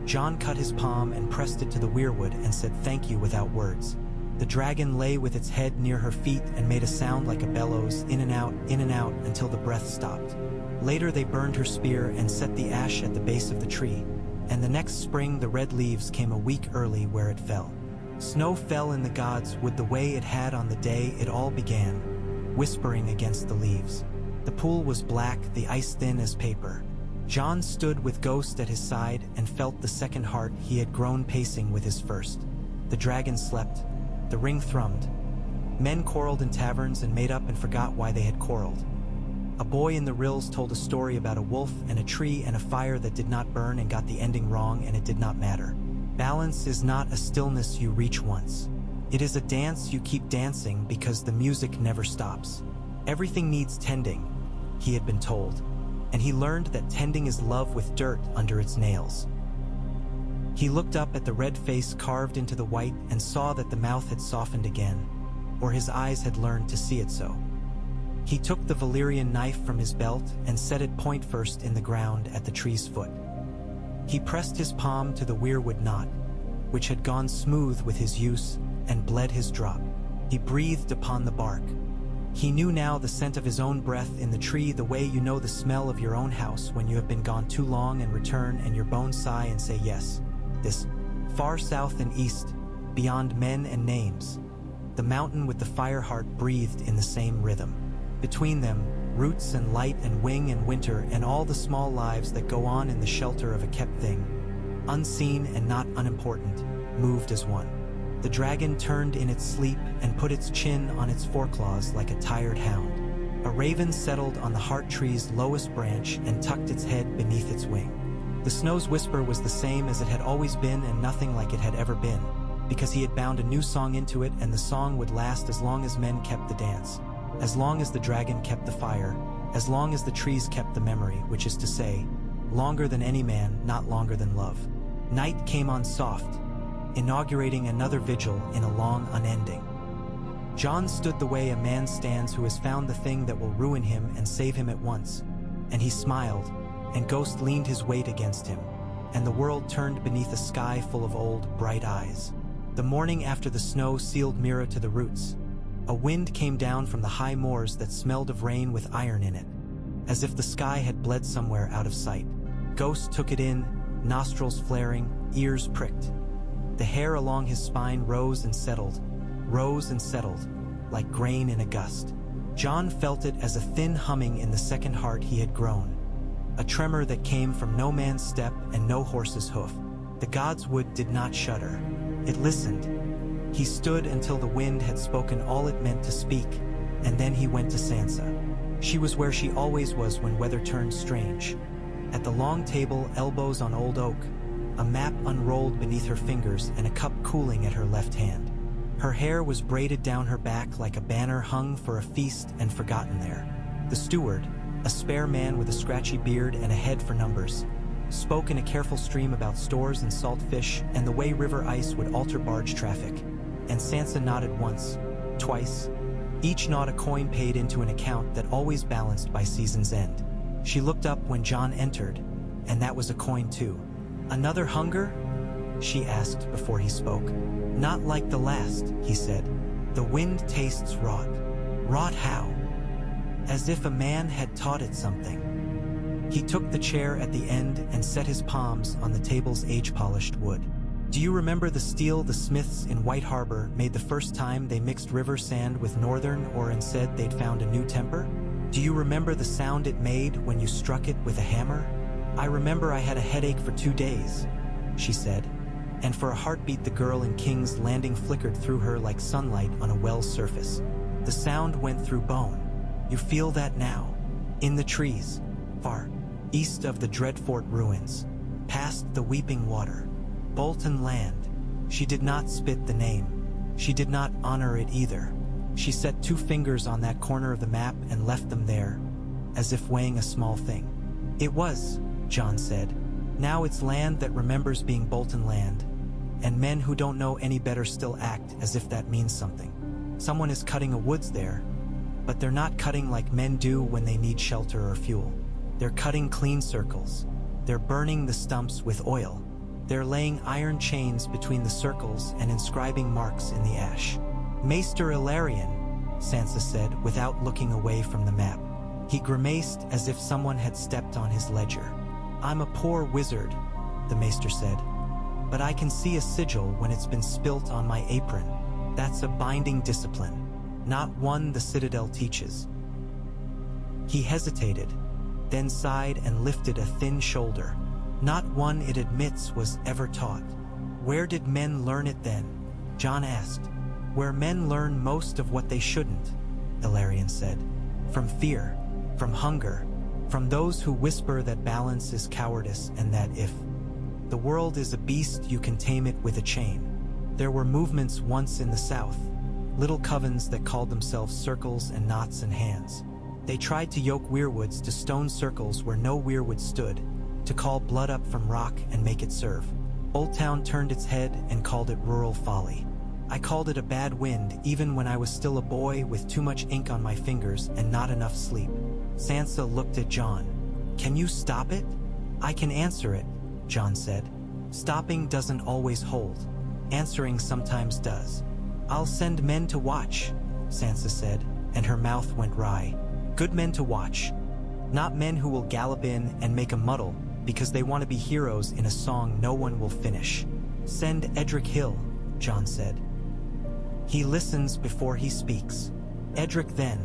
Jon cut his palm and pressed it to the weirwood and said thank you without words. The dragon lay with its head near her feet and made a sound like a bellows, in and out, until the breath stopped. Later they burned her spear and set the ash at the base of the tree, and the next spring the red leaves came a week early where it fell. Snow fell in the godswood the way it had on the day it all began, whispering against the leaves. The pool was black, the ice thin as paper. Jon stood with Ghost at his side and felt the second heart he had grown pacing with his first. The dragon slept. The ring thrummed. Men quarreled in taverns and made up and forgot why they had quarreled. A boy in the rills told a story about a wolf and a tree and a fire that did not burn and got the ending wrong, and it did not matter. Balance is not a stillness you reach once. It is a dance you keep dancing because the music never stops. Everything needs tending, he had been told, and he learned that tending is love with dirt under its nails. He looked up at the red face carved into the white and saw that the mouth had softened again, or his eyes had learned to see it so. He took the Valyrian knife from his belt and set it point first in the ground at the tree's foot. He pressed his palm to the weirwood knot, which had gone smooth with his use, and bled his drop. He breathed upon the bark. He knew now the scent of his own breath in the tree the way you know the smell of your own house when you have been gone too long and return and your bones sigh and say yes. This, far south and east, beyond men and names, the mountain with the fire heart breathed in the same rhythm. Between them, roots and light and wing and winter and all the small lives that go on in the shelter of a kept thing, unseen and not unimportant, moved as one. The dragon turned in its sleep and put its chin on its foreclaws like a tired hound. A raven settled on the heart tree's lowest branch and tucked its head beneath its wing. The snow's whisper was the same as it had always been and nothing like it had ever been, because he had bound a new song into it, and the song would last as long as men kept the dance, as long as the dragon kept the fire, as long as the trees kept the memory, which is to say, longer than any man, not longer than love. Night came on soft, inaugurating another vigil in a long unending. John stood the way a man stands who has found the thing that will ruin him and save him at once, and he smiled, and Ghost leaned his weight against him, and the world turned beneath a sky full of old, bright eyes. The morning after the snow sealed Mira to the roots, a wind came down from the high moors that smelled of rain with iron in it, as if the sky had bled somewhere out of sight. Ghost took it in, nostrils flaring, ears pricked. The hair along his spine rose and settled, like grain in a gust. John felt it as a thin humming in the second heart he had grown, a tremor that came from no man's step and no horse's hoof. The God's Wood did not shudder. It listened. He stood until the wind had spoken all it meant to speak, and then he went to Sansa. She was where she always was when weather turned strange. At the long table, elbows on old oak, a map unrolled beneath her fingers and a cup cooling at her left hand. Her hair was braided down her back like a banner hung for a feast and forgotten there. The steward, a spare man with a scratchy beard and a head for numbers, spoke in a careful stream about stores and salt fish and the way river ice would alter barge traffic. And Sansa nodded once, twice, each nod a coin paid into an account that always balanced by season's end. She looked up when John entered, and that was a coin too. "Another hunger?" she asked before he spoke. "Not like the last," he said. "The wind tastes rot." "Rot how?" As if a man had taught it something. He took the chair at the end and set his palms on the table's age-polished wood. "Do you remember the steel the smiths in White Harbor made the first time they mixed river sand with northern ore and said they'd found a new temper? Do you remember the sound it made when you struck it with a hammer? I remember I had a headache for 2 days," she said, and for a heartbeat the girl in King's Landing flickered through her like sunlight on a well's surface. "The sound went through bone. You feel that now? In the trees, far east of the Dreadfort ruins, past the weeping water. Bolton Land." She did not spit the name. She did not honor it either. She set 2 fingers on that corner of the map and left them there, as if weighing a small thing. "It was," John said. "Now it's land that remembers being Bolton Land, and men who don't know any better still act as if that means something. Someone is cutting a woods there, but they're not cutting like men do when they need shelter or fuel. They're cutting clean circles. They're burning the stumps with oil. They're laying iron chains between the circles and inscribing marks in the ash." "Maester Ilarion," Sansa said without looking away from the map. He grimaced as if someone had stepped on his ledger. "I'm a poor wizard," the Maester said, "but I can see a sigil when it's been spilt on my apron. That's a binding discipline, not one the Citadel teaches." He hesitated, then sighed and lifted a thin shoulder. "Not one it admits was ever taught." "Where did men learn it then?" John asked. "Where men learn most of what they shouldn't," Ilarion said. "From fear, from hunger, from those who whisper that balance is cowardice and that if the world is a beast you can tame it with a chain. There were movements once in the South, little covens that called themselves circles and knots and hands. They tried to yoke weirwoods to stone circles where no weirwood stood, to call blood up from rock and make it serve. Old Town turned its head and called it rural folly. I called it a bad wind even when I was still a boy with too much ink on my fingers and not enough sleep." Sansa looked at John. "Can you stop it?" "I can answer it," John said. "Stopping doesn't always hold. Answering sometimes does." "I'll send men to watch," Sansa said, and her mouth went wry. "Good men to watch. Not men who will gallop in and make a muddle because they want to be heroes in a song no one will finish. Send Edric Hill," John said. "He listens before he speaks." "Edric then,"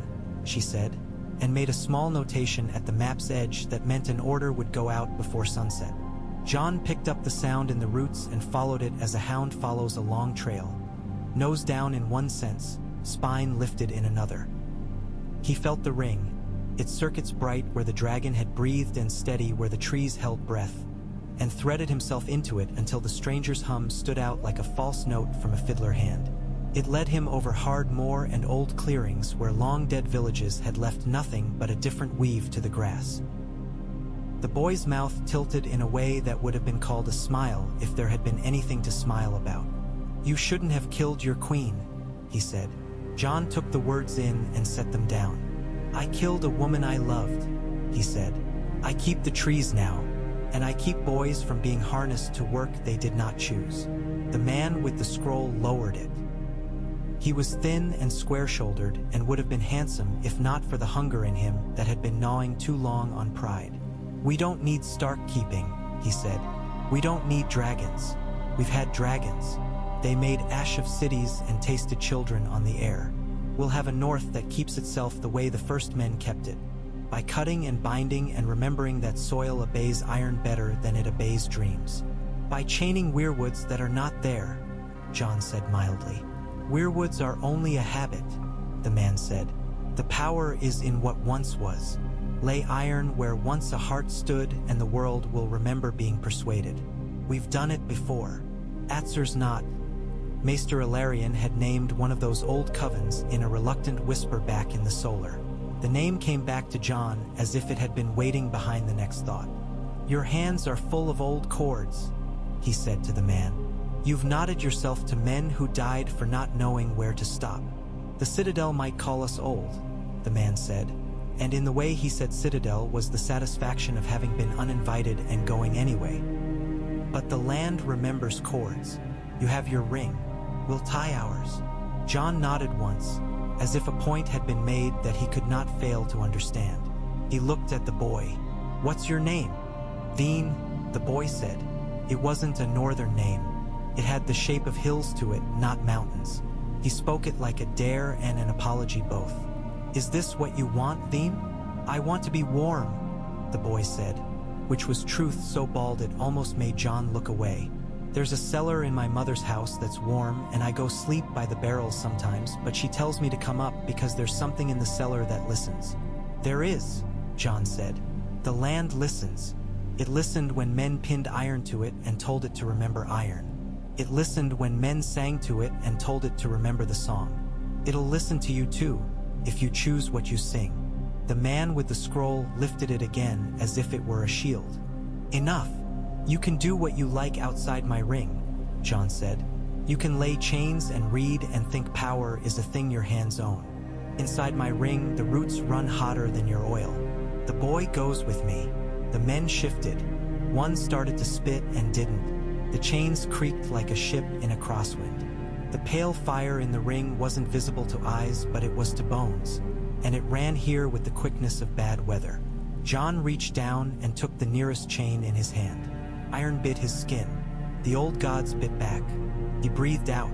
she said, and made a small notation at the map's edge that meant an order would go out before sunset. John picked up the sound in the roots and followed it as a hound follows a long trail. Nose down in one sense, spine lifted in another. He felt the ring, its circuits bright where the dragon had breathed and steady where the trees held breath, and threaded himself into it until the stranger's hum stood out like a false note from a fiddler hand. It led him over hard moor and old clearings where long-dead villages had left nothing but a different weave to the grass. The boy's mouth tilted in a way that would have been called a smile if there had been anything to smile about. "You shouldn't have killed your queen," he said. John took the words in and set them down. "I killed a woman I loved," he said. "I keep the trees now, and I keep boys from being harnessed to work they did not choose." The man with the scroll lowered it. He was thin and square-shouldered and would have been handsome if not for the hunger in him that had been gnawing too long on pride. "We don't need Stark keeping," he said. "We don't need dragons. We've had dragons. They made ash of cities and tasted children on the air. We'll have a north that keeps itself the way the first men kept it, by cutting and binding and remembering that soil obeys iron better than it obeys dreams. By chaining weirwoods that are not there," John said mildly. "Weirwoods are only a habit," the man said. "The power is in what once was. Lay iron where once a heart stood and the world will remember being persuaded. We've done it before. Atzer's not." Maester Ilarion had named one of those old covens in a reluctant whisper back in the solar. The name came back to John as if it had been waiting behind the next thought. "Your hands are full of old cords," he said to the man. "You've knotted yourself to men who died for not knowing where to stop. The Citadel might call us old," the man said, and in the way he said Citadel was the satisfaction of having been uninvited and going anyway. "But the land remembers cords. You have your ring. We'll tie ours." John nodded once, as if a point had been made that he could not fail to understand. He looked at the boy. "What's your name?" "Theen," the boy said. It wasn't a northern name. It had the shape of hills to it, not mountains. He spoke it like a dare and an apology both. "Is this what you want, Theen?" "I want to be warm," the boy said, which was truth so bald it almost made John look away. "There's a cellar in my mother's house that's warm, and I go sleep by the barrels sometimes, but she tells me to come up because there's something in the cellar that listens." "There is," John said. "The land listens. It listened when men pinned iron to it and told it to remember iron. It listened when men sang to it and told it to remember the song. It'll listen to you too, if you choose what you sing." The man with the scroll lifted it again as if it were a shield. "Enough. You can do what you like outside my ring," John said. "You can lay chains and read and think power is a thing your hands own. Inside my ring, the roots run hotter than your oil. The boy goes with me." The men shifted. One started to spit and didn't. The chains creaked like a ship in a crosswind. The pale fire in the ring wasn't visible to eyes, but it was to bones, and it ran here with the quickness of bad weather. John reached down and took the nearest chain in his hand. Iron bit his skin. The old gods bit back. He breathed out.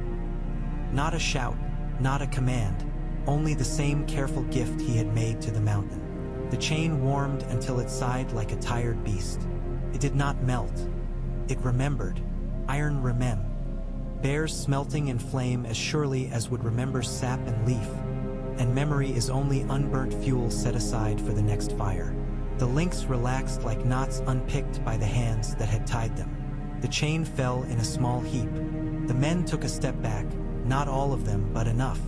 Not a shout, not a command, only the same careful gift he had made to the mountain. The chain warmed until it sighed like a tired beast. It did not melt. It remembered. Iron bears smelting in flame as surely as would remember sap and leaf, and memory is only unburnt fuel set aside for the next fire. The links relaxed like knots unpicked by the hands that had tied them. The chain fell in a small heap. The men took a step back, not all of them, but enough.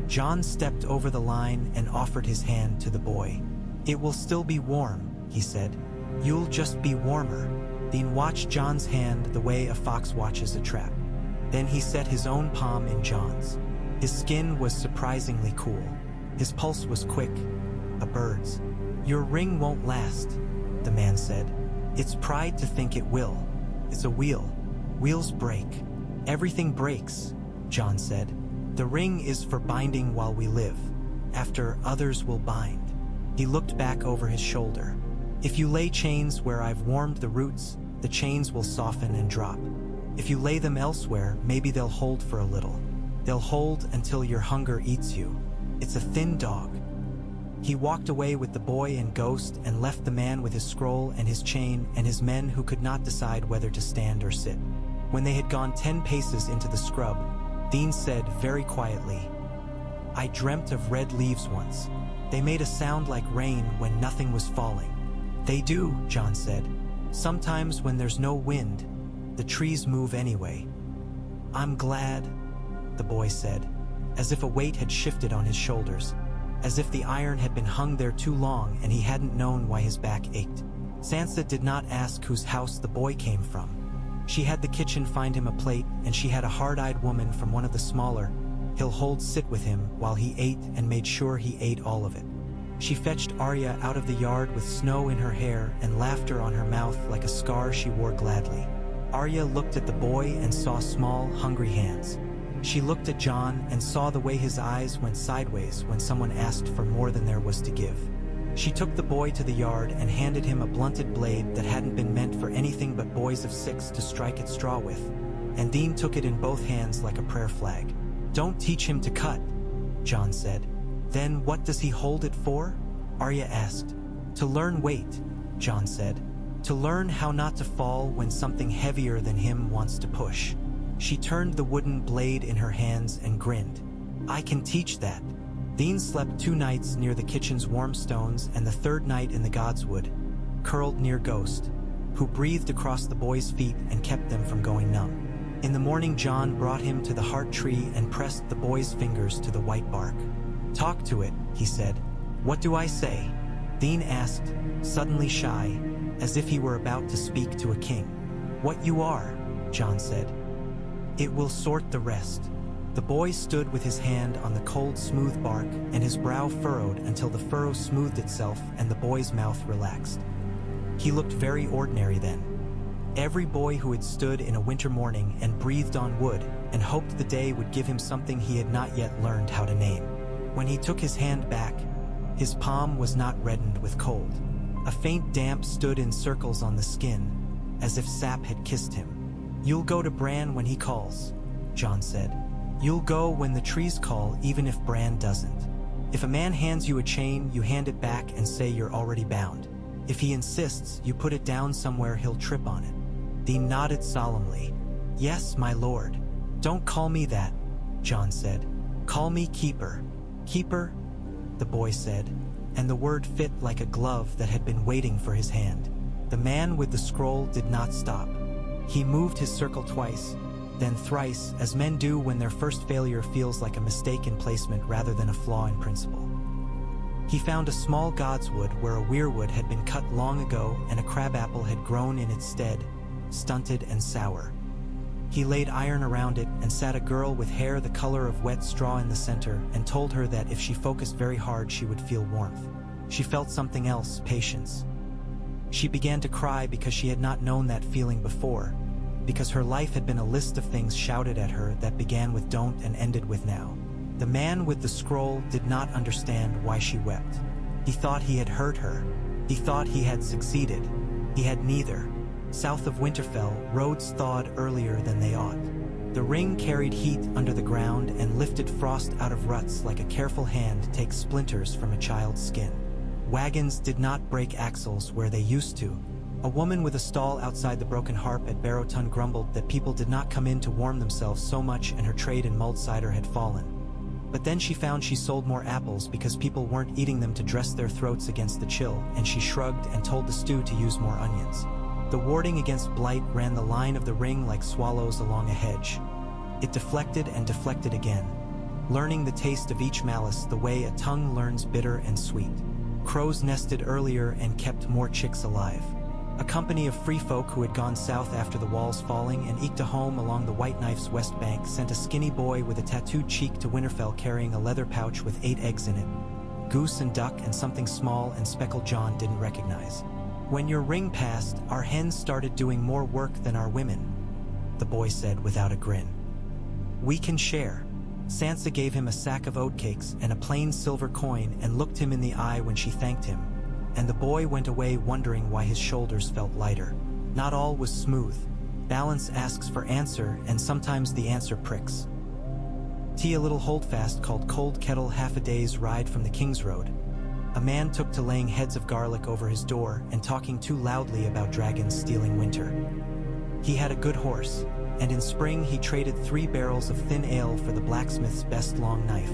John stepped over the line and offered his hand to the boy. "It will still be warm," he said. "You'll just be warmer." Dean watched John's hand the way a fox watches a trap. Then he set his own palm in John's. His skin was surprisingly cool. His pulse was quick, a bird's. "Your ring won't last," the man said. "It's pride to think it will. It's a wheel. Wheels break. Everything breaks," John said. "The ring is for binding while we live. After, others will bind." He looked back over his shoulder. "If you lay chains where I've warmed the roots, the chains will soften and drop. If you lay them elsewhere, maybe they'll hold for a little. They'll hold until your hunger eats you. It's a thin dog." He walked away with the boy and Ghost and left the man with his scroll and his chain and his men who could not decide whether to stand or sit. When they had gone 10 paces into the scrub, Dean said very quietly, "I dreamt of red leaves once. They made a sound like rain when nothing was falling." "They do," John said. "Sometimes when there's no wind, the trees move anyway." "I'm glad," the boy said, as if a weight had shifted on his shoulders, as if the iron had been hung there too long and he hadn't known why his back ached. Sansa did not ask whose house the boy came from. She had the kitchen find him a plate, and she had a hard-eyed woman from one of the smaller hillholds sit with him while he ate and made sure he ate all of it. She fetched Arya out of the yard with snow in her hair and laughter on her mouth like a scar she wore gladly. Arya looked at the boy and saw small, hungry hands. She looked at Jon and saw the way his eyes went sideways when someone asked for more than there was to give. She took the boy to the yard and handed him a blunted blade that hadn't been meant for anything but boys of 6 to strike at straw with, and Dean took it in both hands like a prayer flag. "Don't teach him to cut," Jon said. "Then what does he hold it for?" Arya asked. "To learn weight," Jon said. "To learn how not to fall when something heavier than him wants to push." She turned the wooden blade in her hands and grinned. "I can teach that." Dean slept 2 nights near the kitchen's warm stones and the 3rd night in the Godswood, curled near Ghost, who breathed across the boy's feet and kept them from going numb. In the morning, Jon brought him to the heart tree and pressed the boy's fingers to the white bark. "Talk to it," he said. "What do I say?" Dean asked, suddenly shy, as if he were about to speak to a king. "What you are," Jon said. "It will sort the rest." The boy stood with his hand on the cold, smooth bark, and his brow furrowed until the furrow smoothed itself and the boy's mouth relaxed. He looked very ordinary then. Every boy who had stood in a winter morning and breathed on wood and hoped the day would give him something he had not yet learned how to name. When he took his hand back, his palm was not reddened with cold. A faint damp stood in circles on the skin, as if sap had kissed him. "You'll go to Bran when he calls," Jon said. "You'll go when the trees call, even if Bran doesn't. If a man hands you a chain, you hand it back and say you're already bound. If he insists, you put it down somewhere he'll trip on it." Dean nodded solemnly. "Yes, my lord." "Don't call me that," Jon said. "Call me Keeper." "Keeper?" the boy said, and the word fit like a glove that had been waiting for his hand. The man with the scroll did not stop. He moved his circle twice, then thrice, as men do when their first failure feels like a mistake in placement rather than a flaw in principle. He found a small godswood where a weirwood had been cut long ago and a crabapple had grown in its stead, stunted and sour. He laid iron around it and sat a girl with hair the color of wet straw in the center and told her that if she focused very hard she would feel warmth. She felt something else, patience. She began to cry because she had not known that feeling before, because her life had been a list of things shouted at her that began with don't and ended with now. The man with the scroll did not understand why she wept. He thought he had hurt her. He thought he had succeeded. He had neither. South of Winterfell, roads thawed earlier than they ought. The ring carried heat under the ground and lifted frost out of ruts like a careful hand takes splinters from a child's skin. Wagons did not break axles where they used to. A woman with a stall outside the Broken Harp at Barrowton grumbled that people did not come in to warm themselves so much and her trade in mulled cider had fallen. But then she found she sold more apples because people weren't eating them to dress their throats against the chill, and she shrugged and told the stew to use more onions. The warding against blight ran the line of the ring like swallows along a hedge. It deflected and deflected again, learning the taste of each malice the way a tongue learns bitter and sweet. Crows nested earlier and kept more chicks alive. A company of free folk who had gone south after the walls falling and eked a home along the White Knife's west bank sent a skinny boy with a tattooed cheek to Winterfell carrying a leather pouch with 8 eggs in it, goose and duck and something small and speckled Jon didn't recognize. "When your ring passed, our hens started doing more work than our women," the boy said without a grin. "We can share." Sansa gave him a sack of oatcakes and a plain silver coin and looked him in the eye when she thanked him, and the boy went away wondering why his shoulders felt lighter. Not all was smooth. Balance asks for answer, and sometimes the answer pricks. Tea a little holdfast called Cold Kettle half a day's ride from the King's Road. A man took to laying heads of garlic over his door and talking too loudly about dragons stealing winter. He had a good horse, and in spring he traded 3 barrels of thin ale for the blacksmith's best long knife,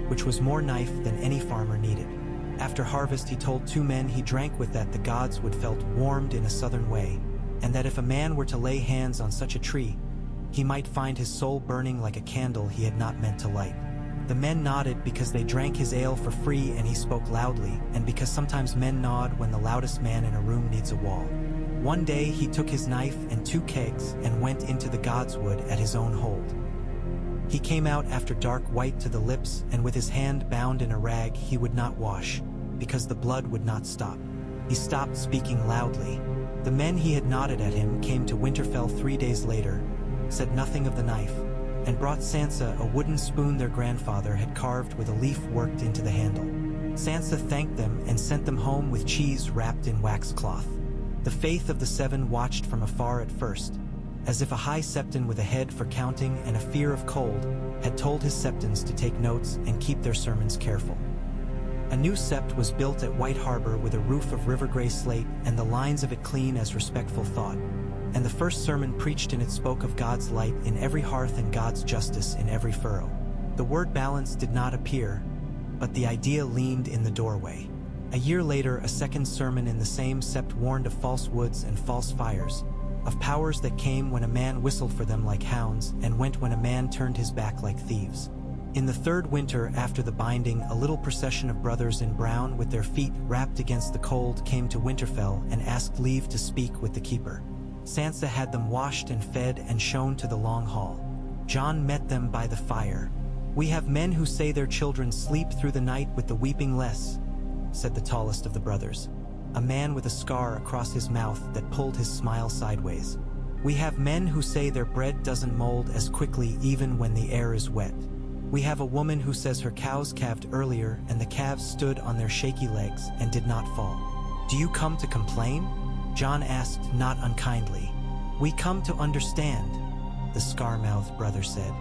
which was more knife than any farmer needed. After harvest he told 2 men he drank with that the gods would felt warmed in a southern way, and that if a man were to lay hands on such a tree, he might find his soul burning like a candle he had not meant to light. The men nodded because they drank his ale for free and he spoke loudly, and because sometimes men nod when the loudest man in a room needs a wall. One day he took his knife and 2 kegs and went into the God's Wood at his own hold. He came out after dark, white to the lips, and with his hand bound in a rag he would not wash, because the blood would not stop. He stopped speaking loudly. The men he had nodded at him came to Winterfell 3 days later, said nothing of the knife, and brought Sansa a wooden spoon their grandfather had carved with a leaf worked into the handle. Sansa thanked them and sent them home with cheese wrapped in wax cloth. The faith of the 7 watched from afar at first, as if a high septon with a head for counting and a fear of cold had told his septons to take notes and keep their sermons careful. A new sept was built at White Harbor with a roof of river-gray slate and the lines of it clean as respectful thought. And the first sermon preached in it spoke of God's light in every hearth and God's justice in every furrow. The word balance did not appear, but the idea leaned in the doorway. A year later, a second sermon in the same sept warned of false woods and false fires, of powers that came when a man whistled for them like hounds and went when a man turned his back like thieves. In the 3rd winter after the binding, a little procession of brothers in brown with their feet wrapped against the cold came to Winterfell and asked leave to speak with the keeper. Sansa had them washed and fed and shown to the long hall. Jon met them by the fire. "We have men who say their children sleep through the night with the weeping less," said the tallest of the brothers, a man with a scar across his mouth that pulled his smile sideways. "We have men who say their bread doesn't mold as quickly even when the air is wet. We have a woman who says her cows calved earlier and the calves stood on their shaky legs and did not fall. Do you come to complain?" Jon asked, not unkindly. "We come to understand," the scar-mouthed brother said.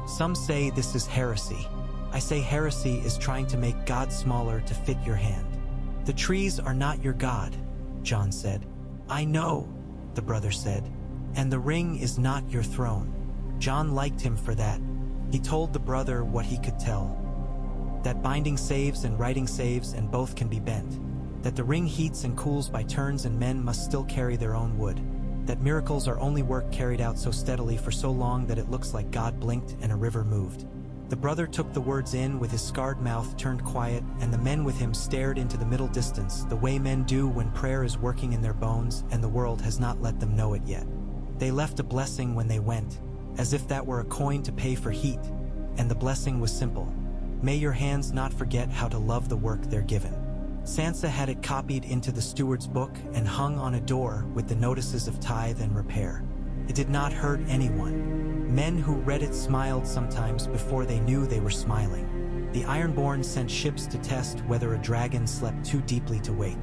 "Some say this is heresy. I say heresy is trying to make God smaller to fit your hand." "The trees are not your God," Jon said. "I know," the brother said. "And the ring is not your throne." Jon liked him for that. He told the brother what he could tell. That binding saves and writing saves and both can be bent. That the ring heats and cools by turns and men must still carry their own wood. That miracles are only work carried out so steadily for so long that it looks like God blinked and a river moved. The brother took the words in with his scarred mouth turned quiet, and the men with him stared into the middle distance the way men do when prayer is working in their bones and the world has not let them know it yet. They left a blessing when they went, as if that were a coin to pay for heat, and the blessing was simple. May your hands not forget how to love the work they're given. Sansa had it copied into the steward's book and hung on a door with the notices of tithe and repair. It did not hurt anyone. Men who read it smiled sometimes before they knew they were smiling. The Ironborn sent ships to test whether a dragon slept too deeply to wake.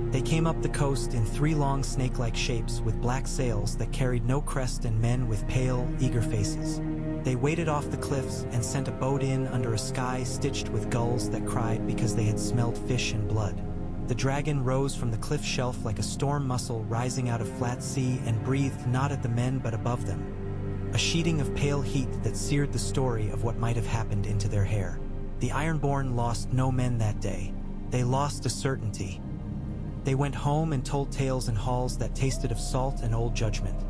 They came up the coast in 3 long snake-like shapes with black sails that carried no crest and men with pale, eager faces. They waded off the cliffs and sent a boat in under a sky stitched with gulls that cried because they had smelled fish and blood. The dragon rose from the cliff shelf like a storm mussel rising out of flat sea and breathed not at the men but above them. A sheeting of pale heat that seared the story of what might have happened into their hair. The Ironborn lost no men that day. They lost a certainty. They went home and told tales in halls that tasted of salt and old judgment.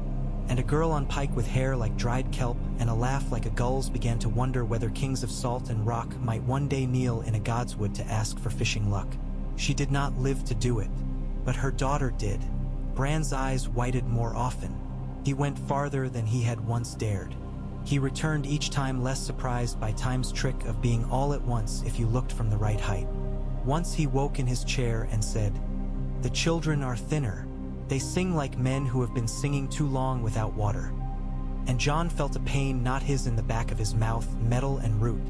And a girl on pike with hair like dried kelp and a laugh like a gull's began to wonder whether kings of salt and rock might one day kneel in a god's wood to ask for fishing luck. She did not live to do it, but her daughter did. Bran's eyes whited more often. He went farther than he had once dared. He returned each time less surprised by time's trick of being all at once if you looked from the right height. Once he woke in his chair and said, "The children are thinner. They sing like men who have been singing too long without water." And Jon felt a pain not his in the back of his mouth, metal and root.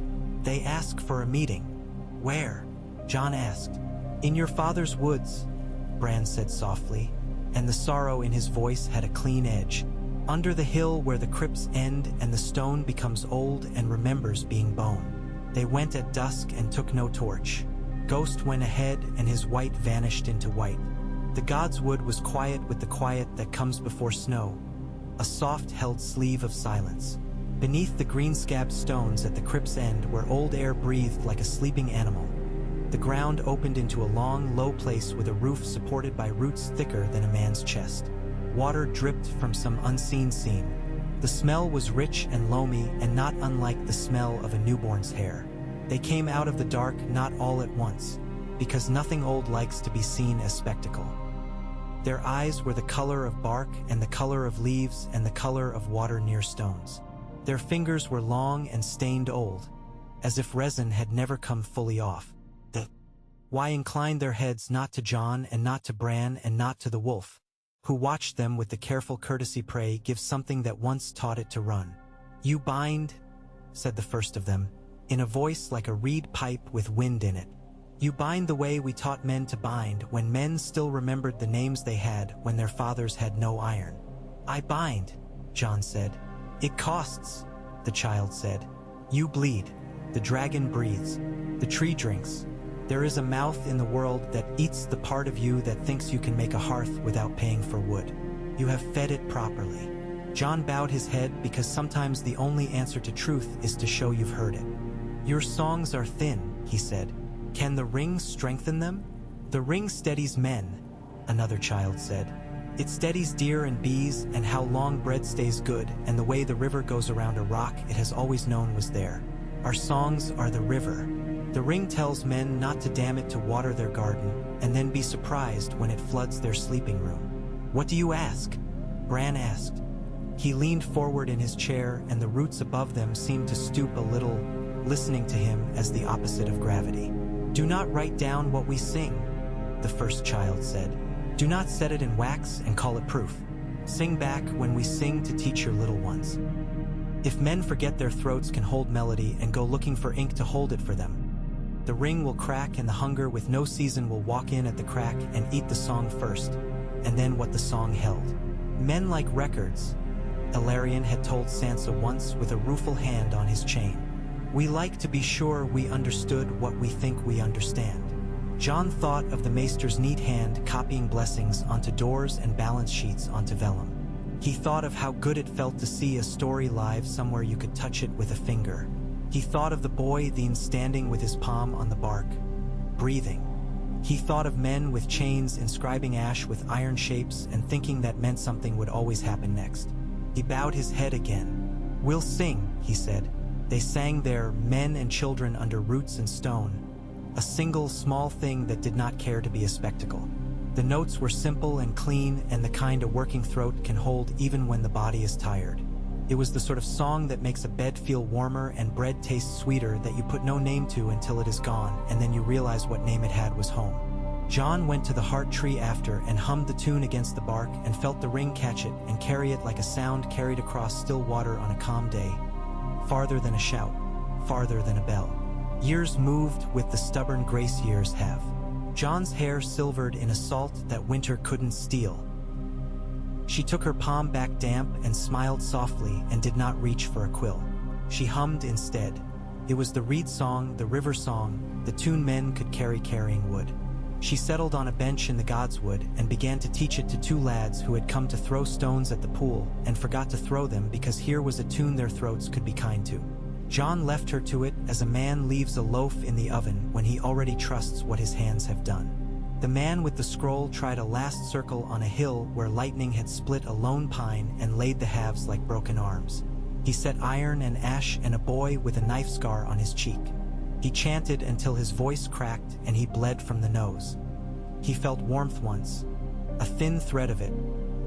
"They ask for a meeting." "Where?" Jon asked. "In your father's woods," Bran said softly, and the sorrow in his voice had a clean edge. "Under the hill where the crypts end and the stone becomes old and remembers being bone." They went at dusk and took no torch. Ghost went ahead and his white vanished into white. The God's Wood was quiet with the quiet that comes before snow, a soft-held sleeve of silence. Beneath the green-scabbed stones at the crypt's end where old air breathed like a sleeping animal, the ground opened into a long, low place with a roof supported by roots thicker than a man's chest. Water dripped from some unseen seam. The smell was rich and loamy and not unlike the smell of a newborn's hair. They came out of the dark not all at once, because nothing old likes to be seen as spectacle. Their eyes were the color of bark and the color of leaves and the color of water near stones. Their fingers were long and stained old, as if resin had never come fully off. Why inclined their heads not to John and not to Bran and not to the wolf, who watched them with the careful courtesy pray give something that once taught it to run. "You bind," said the first of them, in a voice like a reed pipe with wind in it. "You bind the way we taught men to bind when men still remembered the names they had when their fathers had no iron." "I bind," John said. "It costs," the child said. "You bleed. The dragon breathes. The tree drinks. There is a mouth in the world that eats the part of you that thinks you can make a hearth without paying for wood. You have fed it properly." John bowed his head because sometimes the only answer to truth is to show you've heard it. "Your songs are thin," he said. "Can the ring strengthen them?" "The ring steadies men," another child said. "It steadies deer and bees and how long bread stays good and the way the river goes around a rock it has always known was there. Our songs are the river. The ring tells men not to dam it to water their garden and then be surprised when it floods their sleeping room." "What do you ask?" Bran asked. He leaned forward in his chair and the roots above them seemed to stoop a little, listening to him as the opposite of gravity. "Do not write down what we sing," the first child said. "Do not set it in wax and call it proof. Sing back when we sing to teach your little ones. If men forget their throats can hold melody and go looking for ink to hold it for them, the ring will crack and the hunger with no season will walk in at the crack and eat the song first, and then what the song held. Men like records," Ilarion had told Sansa once with a rueful hand on his chain. "We like to be sure we understood what we think we understand." John thought of the maester's neat hand copying blessings onto doors and balance sheets onto vellum. He thought of how good it felt to see a story live somewhere you could touch it with a finger. He thought of the boy then standing with his palm on the bark, breathing. He thought of men with chains inscribing ash with iron shapes and thinking that meant something would always happen next. He bowed his head again. "We'll sing," he said. They sang there, men and children under roots and stone, a single small thing that did not care to be a spectacle. The notes were simple and clean and the kind a working throat can hold even when the body is tired. It was the sort of song that makes a bed feel warmer and bread taste sweeter that you put no name to until it is gone and then you realize what name it had was home. John went to the heart tree after and hummed the tune against the bark and felt the ring catch it and carry it like a sound carried across still water on a calm day. Farther than a shout, farther than a bell. Years moved with the stubborn grace years have. John's hair silvered in a salt that winter couldn't steal. She took her palm back damp and smiled softly and did not reach for a quill. She hummed instead. It was the reed song, the river song, the tune men could carry carrying wood. She settled on a bench in the godswood and began to teach it to two lads who had come to throw stones at the pool and forgot to throw them because here was a tune their throats could be kind to. John left her to it as a man leaves a loaf in the oven when he already trusts what his hands have done. The man with the scroll tried a last circle on a hill where lightning had split a lone pine and laid the halves like broken arms. He set iron and ash and a boy with a knife scar on his cheek. He chanted until his voice cracked and he bled from the nose. He felt warmth once, a thin thread of it,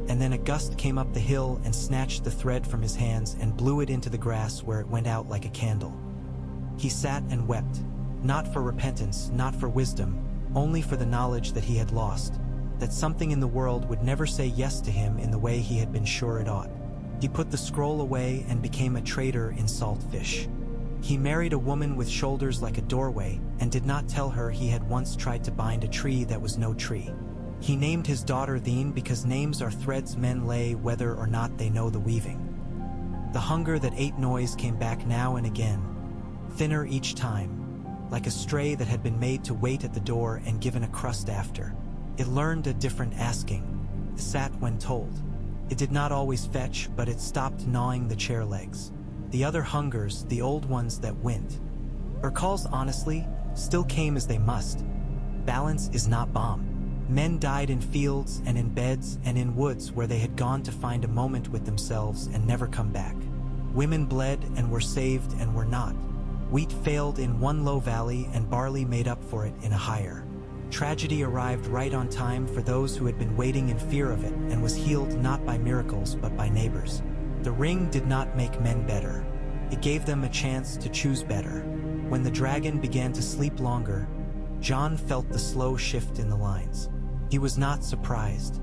and then a gust came up the hill and snatched the thread from his hands and blew it into the grass where it went out like a candle. He sat and wept, not for repentance, not for wisdom, only for the knowledge that he had lost, that something in the world would never say yes to him in the way he had been sure it ought. He put the scroll away and became a trader in salt fish. He married a woman with shoulders like a doorway and did not tell her he had once tried to bind a tree that was no tree. He named his daughter Thene because names are threads men lay whether or not they know the weaving. The hunger that ate noise came back now and again, thinner each time, like a stray that had been made to wait at the door and given a crust after. It learned a different asking, sat when told. It did not always fetch, but it stopped gnawing the chair legs. The other hungers, the old ones that went, or calls honestly, still came as they must. Balance is not balm. Men died in fields and in beds and in woods where they had gone to find a moment with themselves and never come back. Women bled and were saved and were not. Wheat failed in one low valley and barley made up for it in a higher. Tragedy arrived right on time for those who had been waiting in fear of it and was healed not by miracles but by neighbors. The ring did not make men better. It gave them a chance to choose better. When the dragon began to sleep longer, John felt the slow shift in the lines. He was not surprised.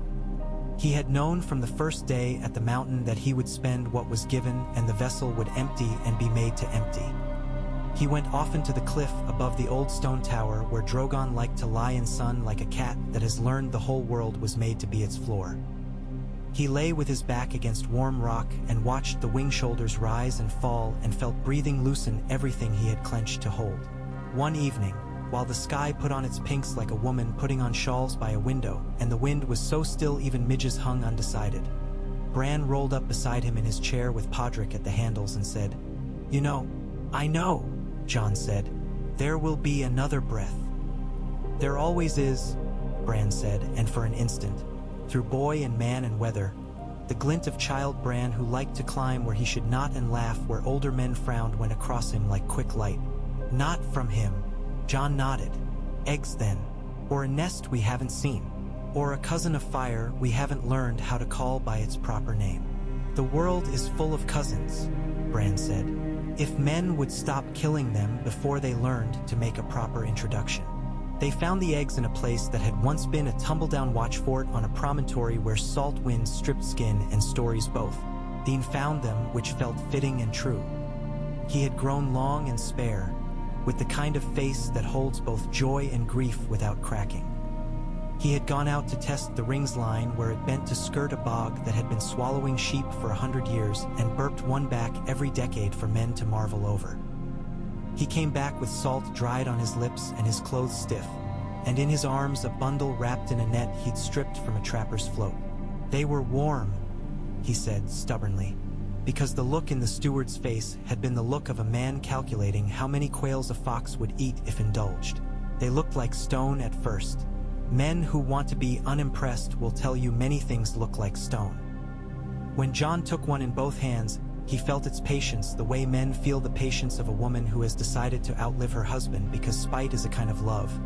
He had known from the first day at the mountain that he would spend what was given and the vessel would empty and be made to empty. He went often to the cliff above the old stone tower where Drogon liked to lie in sun like a cat that has learned the whole world was made to be its floor. He lay with his back against warm rock and watched the wing shoulders rise and fall and felt breathing loosen everything he had clenched to hold. One evening, while the sky put on its pinks like a woman putting on shawls by a window, and the wind was so still even midges hung undecided, Bran rolled up beside him in his chair with Podrick at the handles and said, "You know, I know," John said. "There will be another breath." "There always is," Bran said, and for an instant, through boy and man and weather, the glint of child Bran who liked to climb where he should not and laugh where older men frowned went across him like quick light. "Not from him." John nodded. "Eggs then, or a nest we haven't seen, or a cousin of fire we haven't learned how to call by its proper name." "The world is full of cousins," Bran said. "If men would stop killing them before they learned to make a proper introduction." They found the eggs in a place that had once been a tumble-down watch fort on a promontory where salt winds stripped skin and stories both. Dean found them, which felt fitting and true. He had grown long and spare, with the kind of face that holds both joy and grief without cracking. He had gone out to test the ring's line where it bent to skirt a bog that had been swallowing sheep for 100 years and burped one back every decade for men to marvel over. He came back with salt dried on his lips and his clothes stiff, and in his arms a bundle wrapped in a net he'd stripped from a trapper's float. "They were warm," he said stubbornly, because the look in the steward's face had been the look of a man calculating how many quails a fox would eat if indulged. "They looked like stone at first. Men who want to be unimpressed will tell you many things look like stone." When John took one in both hands, he felt its patience the way men feel the patience of a woman who has decided to outlive her husband because spite is a kind of love,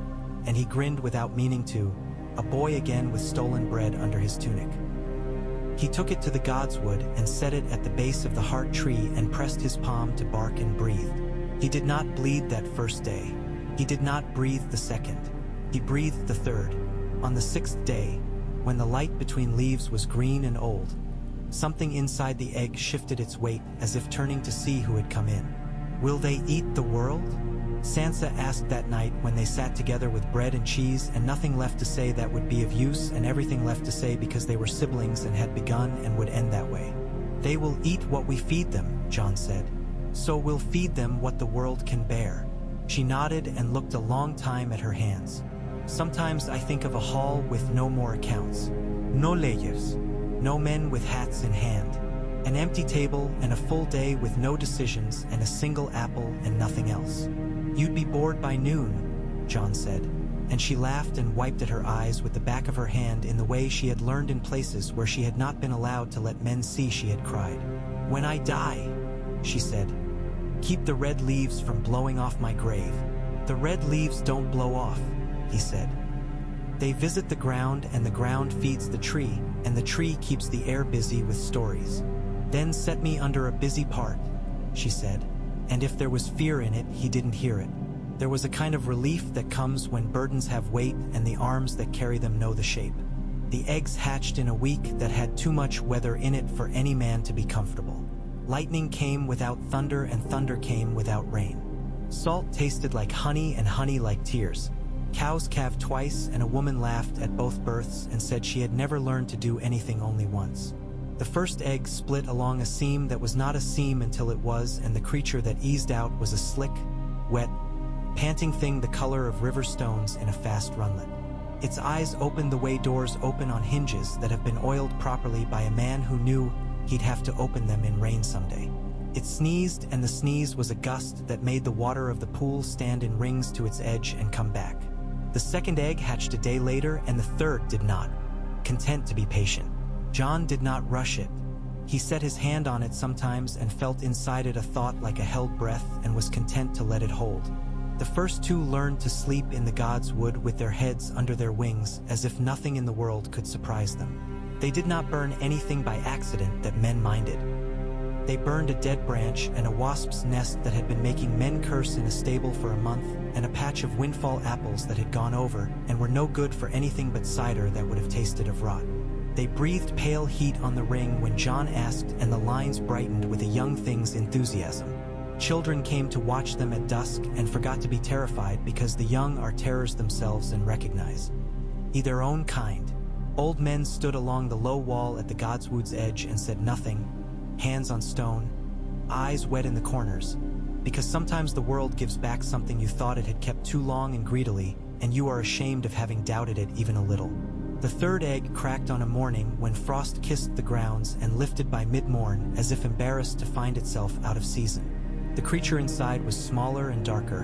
and he grinned without meaning to, a boy again with stolen bread under his tunic. He took it to the godswood and set it at the base of the heart tree and pressed his palm to bark and breathed. He did not bleed that first day. He did not breathe the second. He breathed the third. On the 6th day, when the light between leaves was green and old, something inside the egg shifted its weight as if turning to see who had come in. "Will they eat the world?" Sansa asked that night when they sat together with bread and cheese and nothing left to say that would be of use and everything left to say because they were siblings and had begun and would end that way. "They will eat what we feed them," John said. "So we'll feed them what the world can bear." She nodded and looked a long time at her hands. "Sometimes I think of a hall with no more accounts. No layers. No men with hats in hand. An empty table and a full day with no decisions and a single apple and nothing else." "You'd be bored by noon," John said, and she laughed and wiped at her eyes with the back of her hand in the way she had learned in places where she had not been allowed to let men see she had cried. "When I die," she said, "keep the red leaves from blowing off my grave." "The red leaves don't blow off," he said. "They visit the ground and the ground feeds the tree, and the tree keeps the air busy with stories." "Then set me under a busy part," she said, and if there was fear in it, he didn't hear it. There was a kind of relief that comes when burdens have weight and the arms that carry them know the shape. The eggs hatched in a week that had too much weather in it for any man to be comfortable. Lightning came without thunder and thunder came without rain. Salt tasted like honey and honey like tears. Cows calved twice and a woman laughed at both births and said she had never learned to do anything only once. The first egg split along a seam that was not a seam until it was, and the creature that eased out was a slick, wet, panting thing the color of river stones in a fast runlet. Its eyes opened the way doors open on hinges that have been oiled properly by a man who knew he'd have to open them in rain someday. It sneezed, and the sneeze was a gust that made the water of the pool stand in rings to its edge and come back. The second egg hatched a day later, and the third did not, content to be patient. John did not rush it. He set his hand on it sometimes and felt inside it a thought like a held breath and was content to let it hold. The first two learned to sleep in the gods' wood with their heads under their wings, as if nothing in the world could surprise them. They did not burn anything by accident that men minded. They burned a dead branch and a wasp's nest that had been making men curse in a stable for a month, and a patch of windfall apples that had gone over and were no good for anything but cider that would have tasted of rot. They breathed pale heat on the ring when John asked, and the lines brightened with a young thing's enthusiasm. Children came to watch them at dusk and forgot to be terrified because the young are terrors themselves and recognize their own kind. Old men stood along the low wall at the godswood's edge and said nothing, hands on stone, eyes wet in the corners, because sometimes the world gives back something you thought it had kept too long and greedily, and you are ashamed of having doubted it even a little. The third egg cracked on a morning when frost kissed the grounds and lifted by mid-morn as if embarrassed to find itself out of season. The creature inside was smaller and darker,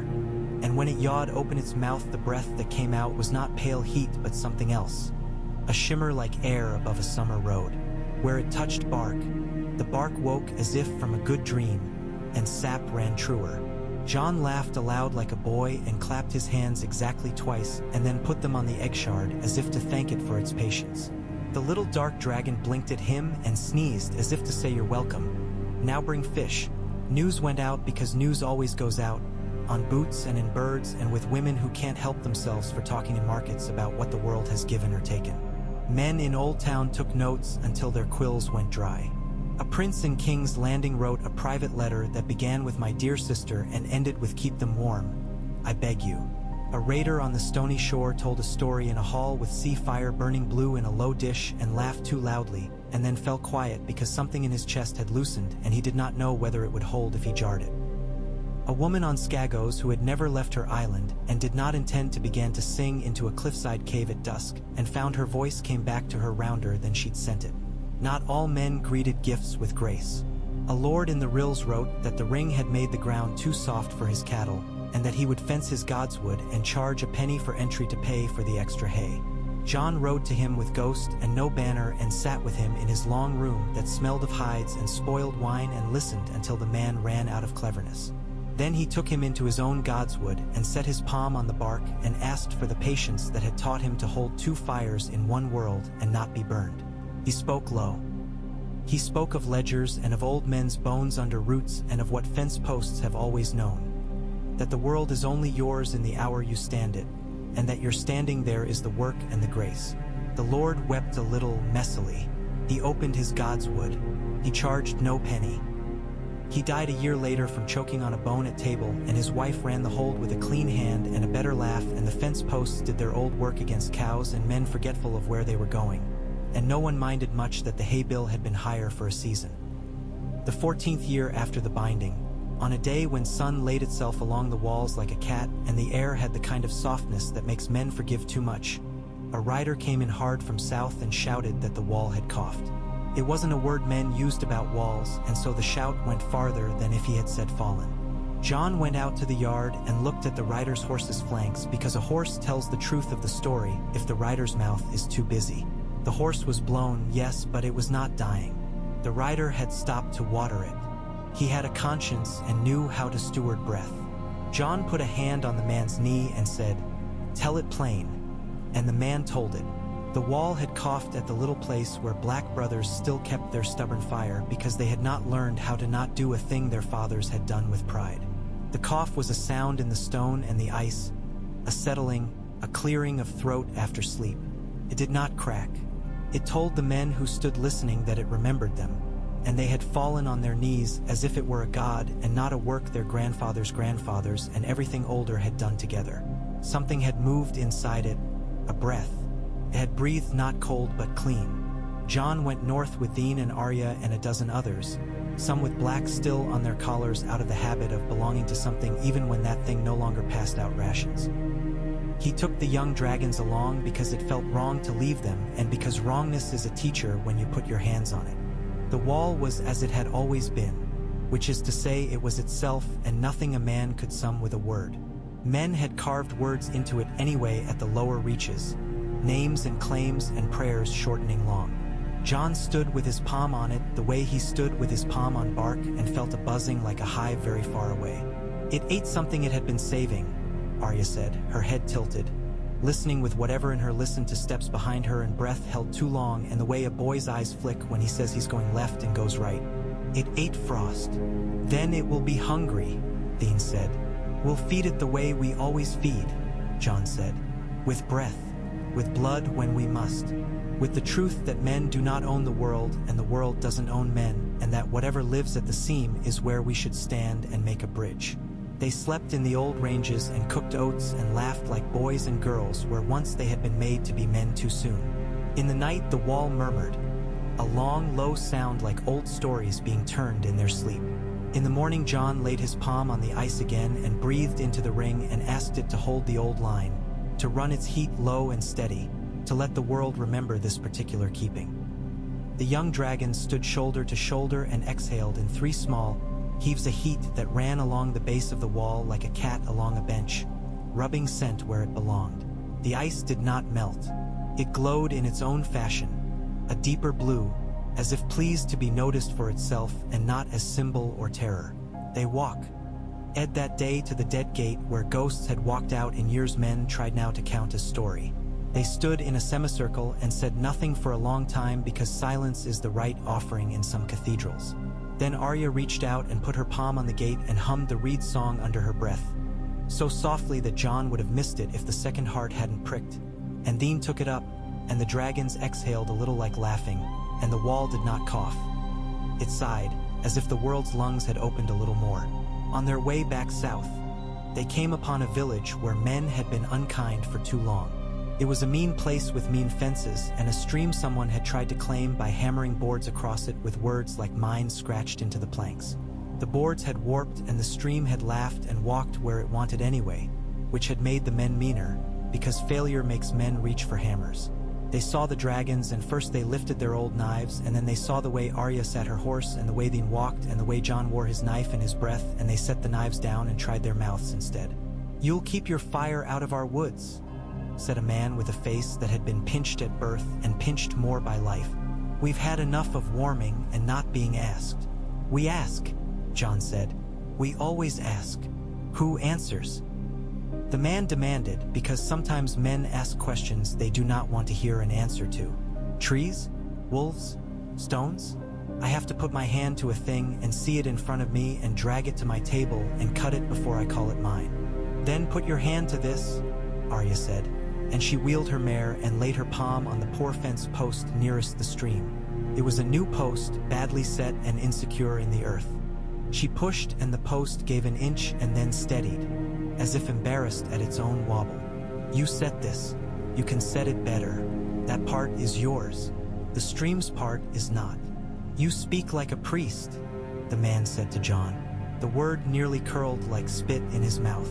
and when it yawed open its mouth, the breath that came out was not pale heat but something else, a shimmer like air above a summer road. Where it touched bark, the bark woke as if from a good dream, and sap ran truer. John laughed aloud like a boy and clapped his hands exactly twice and then put them on the egg shard as if to thank it for its patience. The little dark dragon blinked at him and sneezed as if to say you're welcome. Now bring fish. News went out because news always goes out, on boots and in birds and with women who can't help themselves for talking in markets about what the world has given or taken. Men in Old Town took notes until their quills went dry. A prince in King's Landing wrote a private letter that began with "My dear sister" and ended with "Keep them warm, I beg you." A raider on the stony shore told a story in a hall with sea fire burning blue in a low dish and laughed too loudly, and then fell quiet because something in his chest had loosened and he did not know whether it would hold if he jarred it. A woman on Skagos who had never left her island and did not intend to began to sing into a cliffside cave at dusk and found her voice came back to her rounder than she'd sent it. Not all men greeted gifts with grace. A lord in the rills wrote that the ring had made the ground too soft for his cattle, and that he would fence his godswood and charge a penny for entry to pay for the extra hay. John rode to him with ghost and no banner and sat with him in his long room that smelled of hides and spoiled wine and listened until the man ran out of cleverness. Then he took him into his own godswood and set his palm on the bark and asked for the patience that had taught him to hold two fires in one world and not be burned. He spoke low. He spoke of ledgers and of old men's bones under roots and of what fence posts have always known. That the world is only yours in the hour you stand it, and that your standing there is the work and the grace. The Lord wept a little messily. He opened his godswood. He charged no penny. He died a year later from choking on a bone at table, and his wife ran the hold with a clean hand and a better laugh, and the fence posts did their old work against cows and men forgetful of where they were going. And no one minded much that the hay bill had been higher for a season. The 14th year after the binding, on a day when sun laid itself along the walls like a cat and the air had the kind of softness that makes men forgive too much, a rider came in hard from south and shouted that the wall had coughed. It wasn't a word men used about walls, and so the shout went farther than if he had said fallen. John went out to the yard and looked at the rider's horse's flanks because a horse tells the truth of the story if the rider's mouth is too busy. The horse was blown, yes, but it was not dying. The rider had stopped to water it. He had a conscience and knew how to steward breath. John put a hand on the man's knee and said, "Tell it plain." And the man told it. The wall had coughed at the little place where black brothers still kept their stubborn fire because they had not learned how to not do a thing their fathers had done with pride. The cough was a sound in the stone and the ice, a settling, a clearing of throat after sleep. It did not crack. It told the men who stood listening that it remembered them, and they had fallen on their knees as if it were a god and not a work their grandfathers' grandfathers and everything older had done together. Something had moved inside it, a breath. It had breathed not cold but clean. John went north with Dean and Arya and a dozen others, some with black still on their collars out of the habit of belonging to something even when that thing no longer passed out rations. He took the young dragons along because it felt wrong to leave them and because wrongness is a teacher when you put your hands on it. The wall was as it had always been, which is to say it was itself and nothing a man could sum with a word. Men had carved words into it anyway at the lower reaches, names and claims and prayers shortening long. John stood with his palm on it the way he stood with his palm on bark and felt a buzzing like a hive very far away. It ate something it had been saving, Arya said, her head tilted, listening with whatever in her listened to steps behind her and breath held too long and the way a boy's eyes flick when he says he's going left and goes right. It ate Frost. Then it will be hungry, Thene said. We'll feed it the way we always feed, John said. With breath, with blood when we must. With the truth that men do not own the world and the world doesn't own men, and that whatever lives at the seam is where we should stand and make a bridge. They slept in the old ranges and cooked oats and laughed like boys and girls where once they had been made to be men too soon. In the night the wall murmured, a long, low sound like old stories being turned in their sleep. In the morning John laid his palm on the ice again and breathed into the ring and asked it to hold the old line, to run its heat low and steady, to let the world remember this particular keeping. The young dragon stood shoulder to shoulder and exhaled in 3 small heaves of heat that ran along the base of the wall like a cat along a bench, rubbing scent where it belonged. The ice did not melt. It glowed in its own fashion, a deeper blue, as if pleased to be noticed for itself and not as symbol or terror. They walk. Ed that day to the dead gate where ghosts had walked out in years men tried now to count as story. They stood in a semicircle and said nothing for a long time because silence is the right offering in some cathedrals. Then Arya reached out and put her palm on the gate and hummed the reed song under her breath, so softly that John would have missed it if the second heart hadn't pricked. And Thene took it up, and the dragons exhaled a little like laughing, and the wall did not cough. It sighed, as if the world's lungs had opened a little more. On their way back south, they came upon a village where men had been unkind for too long. It was a mean place with mean fences and a stream someone had tried to claim by hammering boards across it with words like mine scratched into the planks. The boards had warped and the stream had laughed and walked where it wanted anyway, which had made the men meaner, because failure makes men reach for hammers. They saw the dragons and first they lifted their old knives and then they saw the way Arya sat her horse and the way Thene walked and the way John wore his knife in his breath and they set the knives down and tried their mouths instead. "You'll keep your fire out of our woods," said a man with a face that had been pinched at birth and pinched more by life. "We've had enough of warming and not being asked." "We ask," John said. "We always ask. Who answers?" The man demanded, because sometimes men ask questions they do not want to hear an answer to. "Trees? Wolves? Stones? I have to put my hand to a thing and see it in front of me and drag it to my table and cut it before I call it mine." "Then put your hand to this," Arya said, and she wheeled her mare and laid her palm on the poor fence post nearest the stream. It was a new post, badly set and insecure in the earth. She pushed and the post gave an inch and then steadied, as if embarrassed at its own wobble. "You set this. You can set it better. That part is yours. The stream's part is not." "You speak like a priest," the man said to John. The word nearly curled like spit in his mouth.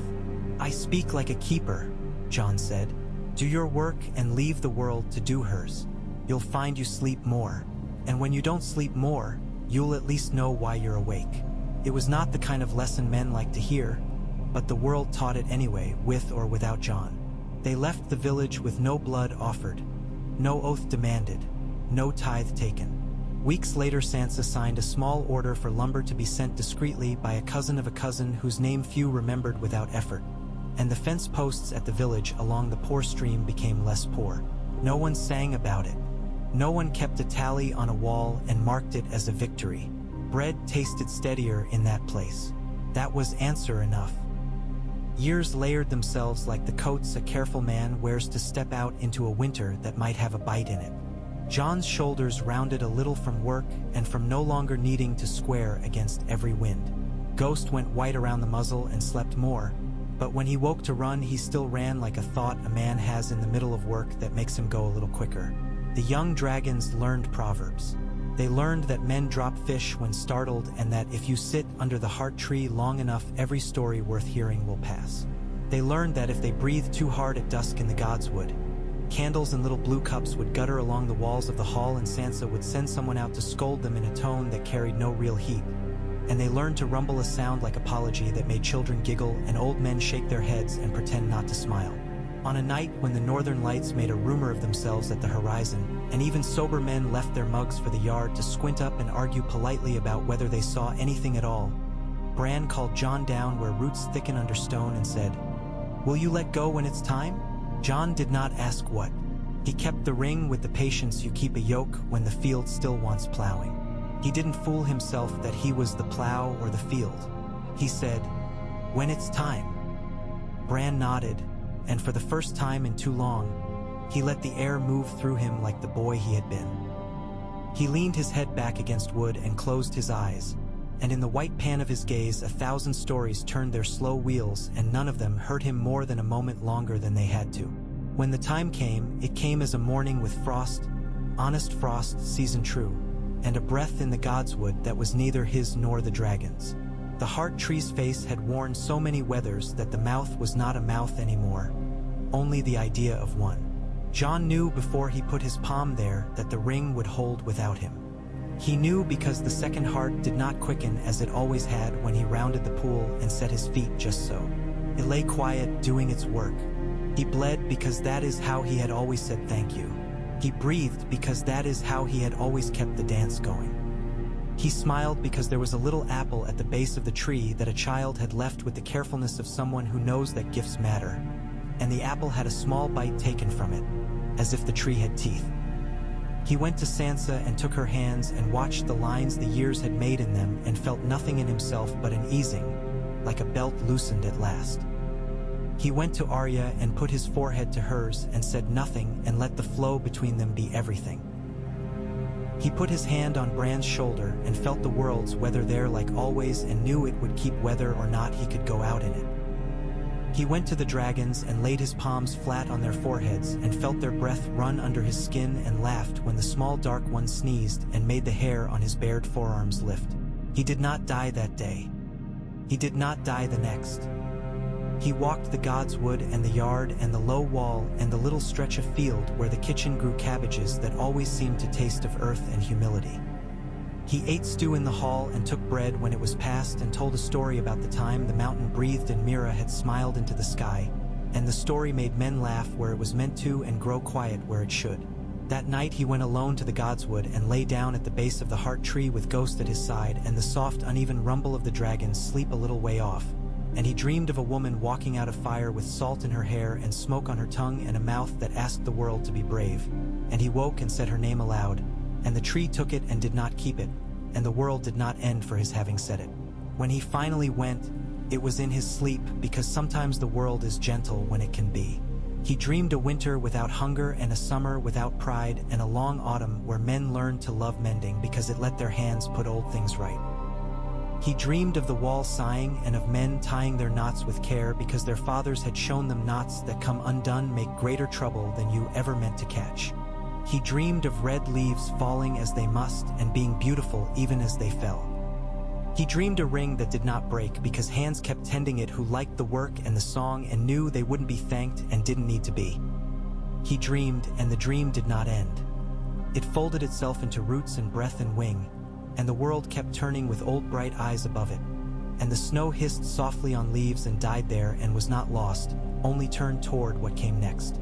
"I speak like a keeper," John said. "Do your work and leave the world to do hers. You'll find you sleep more. And when you don't sleep more, you'll at least know why you're awake." It was not the kind of lesson men like to hear, but the world taught it anyway, with or without John. They left the village with no blood offered, no oath demanded, no tithe taken. Weeks later Sansa signed a small order for lumber to be sent discreetly by a cousin of a cousin whose name few remembered without effort, and the fence posts at the village along the poor stream became less poor. No one sang about it. No one kept a tally on a wall and marked it as a victory. Bread tasted steadier in that place. That was answer enough. Years layered themselves like the coats a careful man wears to step out into a winter that might have a bite in it. John's shoulders rounded a little from work and from no longer needing to square against every wind. Ghost went white around the muzzle and slept more, but when he woke to run he still ran like a thought a man has in the middle of work that makes him go a little quicker. The young dragons learned proverbs. They learned that men drop fish when startled and that if you sit under the heart tree long enough every story worth hearing will pass. They learned that if they breathed too hard at dusk in the gods would. Candles in little blue cups would gutter along the walls of the hall and Sansa would send someone out to scold them in a tone that carried no real heat. And they learned to rumble a sound like apology that made children giggle and old men shake their heads and pretend not to smile. On a night when the northern lights made a rumor of themselves at the horizon, and even sober men left their mugs for the yard to squint up and argue politely about whether they saw anything at all, Bran called Jon down where roots thicken under stone and said, "Will you let go when it's time?" Jon did not ask what. He kept the ring with the patience you keep a yoke when the field still wants plowing. He didn't fool himself that he was the plow or the field. He said, "When it's time." Bran nodded, and for the first time in too long, he let the air move through him like the boy he had been. He leaned his head back against wood and closed his eyes, and in the white pan of his gaze 1,000 stories turned their slow wheels, and none of them hurt him more than a moment longer than they had to. When the time came, it came as a morning with frost, honest frost, season true, and a breath in the godswood that was neither his nor the dragon's. The heart tree's face had worn so many weathers that the mouth was not a mouth anymore, only the idea of one. Jon knew before he put his palm there that the ring would hold without him. He knew because the second heart did not quicken as it always had when he rounded the pool and set his feet just so. It lay quiet, doing its work. He bled because that is how he had always said thank you. He breathed because that is how he had always kept the dance going. He smiled because there was a little apple at the base of the tree that a child had left with the carefulness of someone who knows that gifts matter, and the apple had a small bite taken from it, as if the tree had teeth. He went to Sansa and took her hands and watched the lines the years had made in them and felt nothing in himself but an easing, like a belt loosened at last. He went to Arya and put his forehead to hers and said nothing and let the flow between them be everything. He put his hand on Bran's shoulder and felt the world's weather there like always and knew it would keep whether or not he could go out in it. He went to the dragons and laid his palms flat on their foreheads and felt their breath run under his skin and laughed when the small dark one sneezed and made the hair on his bared forearms lift. He did not die that day. He did not die the next. He walked the godswood and the yard and the low wall and the little stretch of field where the kitchen grew cabbages that always seemed to taste of earth and humility. He ate stew in the hall and took bread when it was past and told a story about the time the mountain breathed and Mira had smiled into the sky, and the story made men laugh where it was meant to and grow quiet where it should. That night he went alone to the godswood and lay down at the base of the heart tree with Ghost at his side and the soft uneven rumble of the dragons sleep a little way off. And he dreamed of a woman walking out of fire with salt in her hair and smoke on her tongue and a mouth that asked the world to be brave. And he woke and said her name aloud, and the tree took it and did not keep it, and the world did not end for his having said it. When he finally went, it was in his sleep because sometimes the world is gentle when it can be. He dreamed a winter without hunger and a summer without pride and a long autumn where men learned to love mending because it let their hands put old things right. He dreamed of the wall sighing and of men tying their knots with care because their fathers had shown them knots that come undone make greater trouble than you ever meant to catch. He dreamed of red leaves falling as they must and being beautiful even as they fell. He dreamed a ring that did not break because hands kept tending it who liked the work and the song and knew they wouldn't be thanked and didn't need to be. He dreamed, and the dream did not end. It folded itself into roots and breath and wing, and the world kept turning with old bright eyes above it, and the snow hissed softly on leaves and died there and was not lost, only turned toward what came next.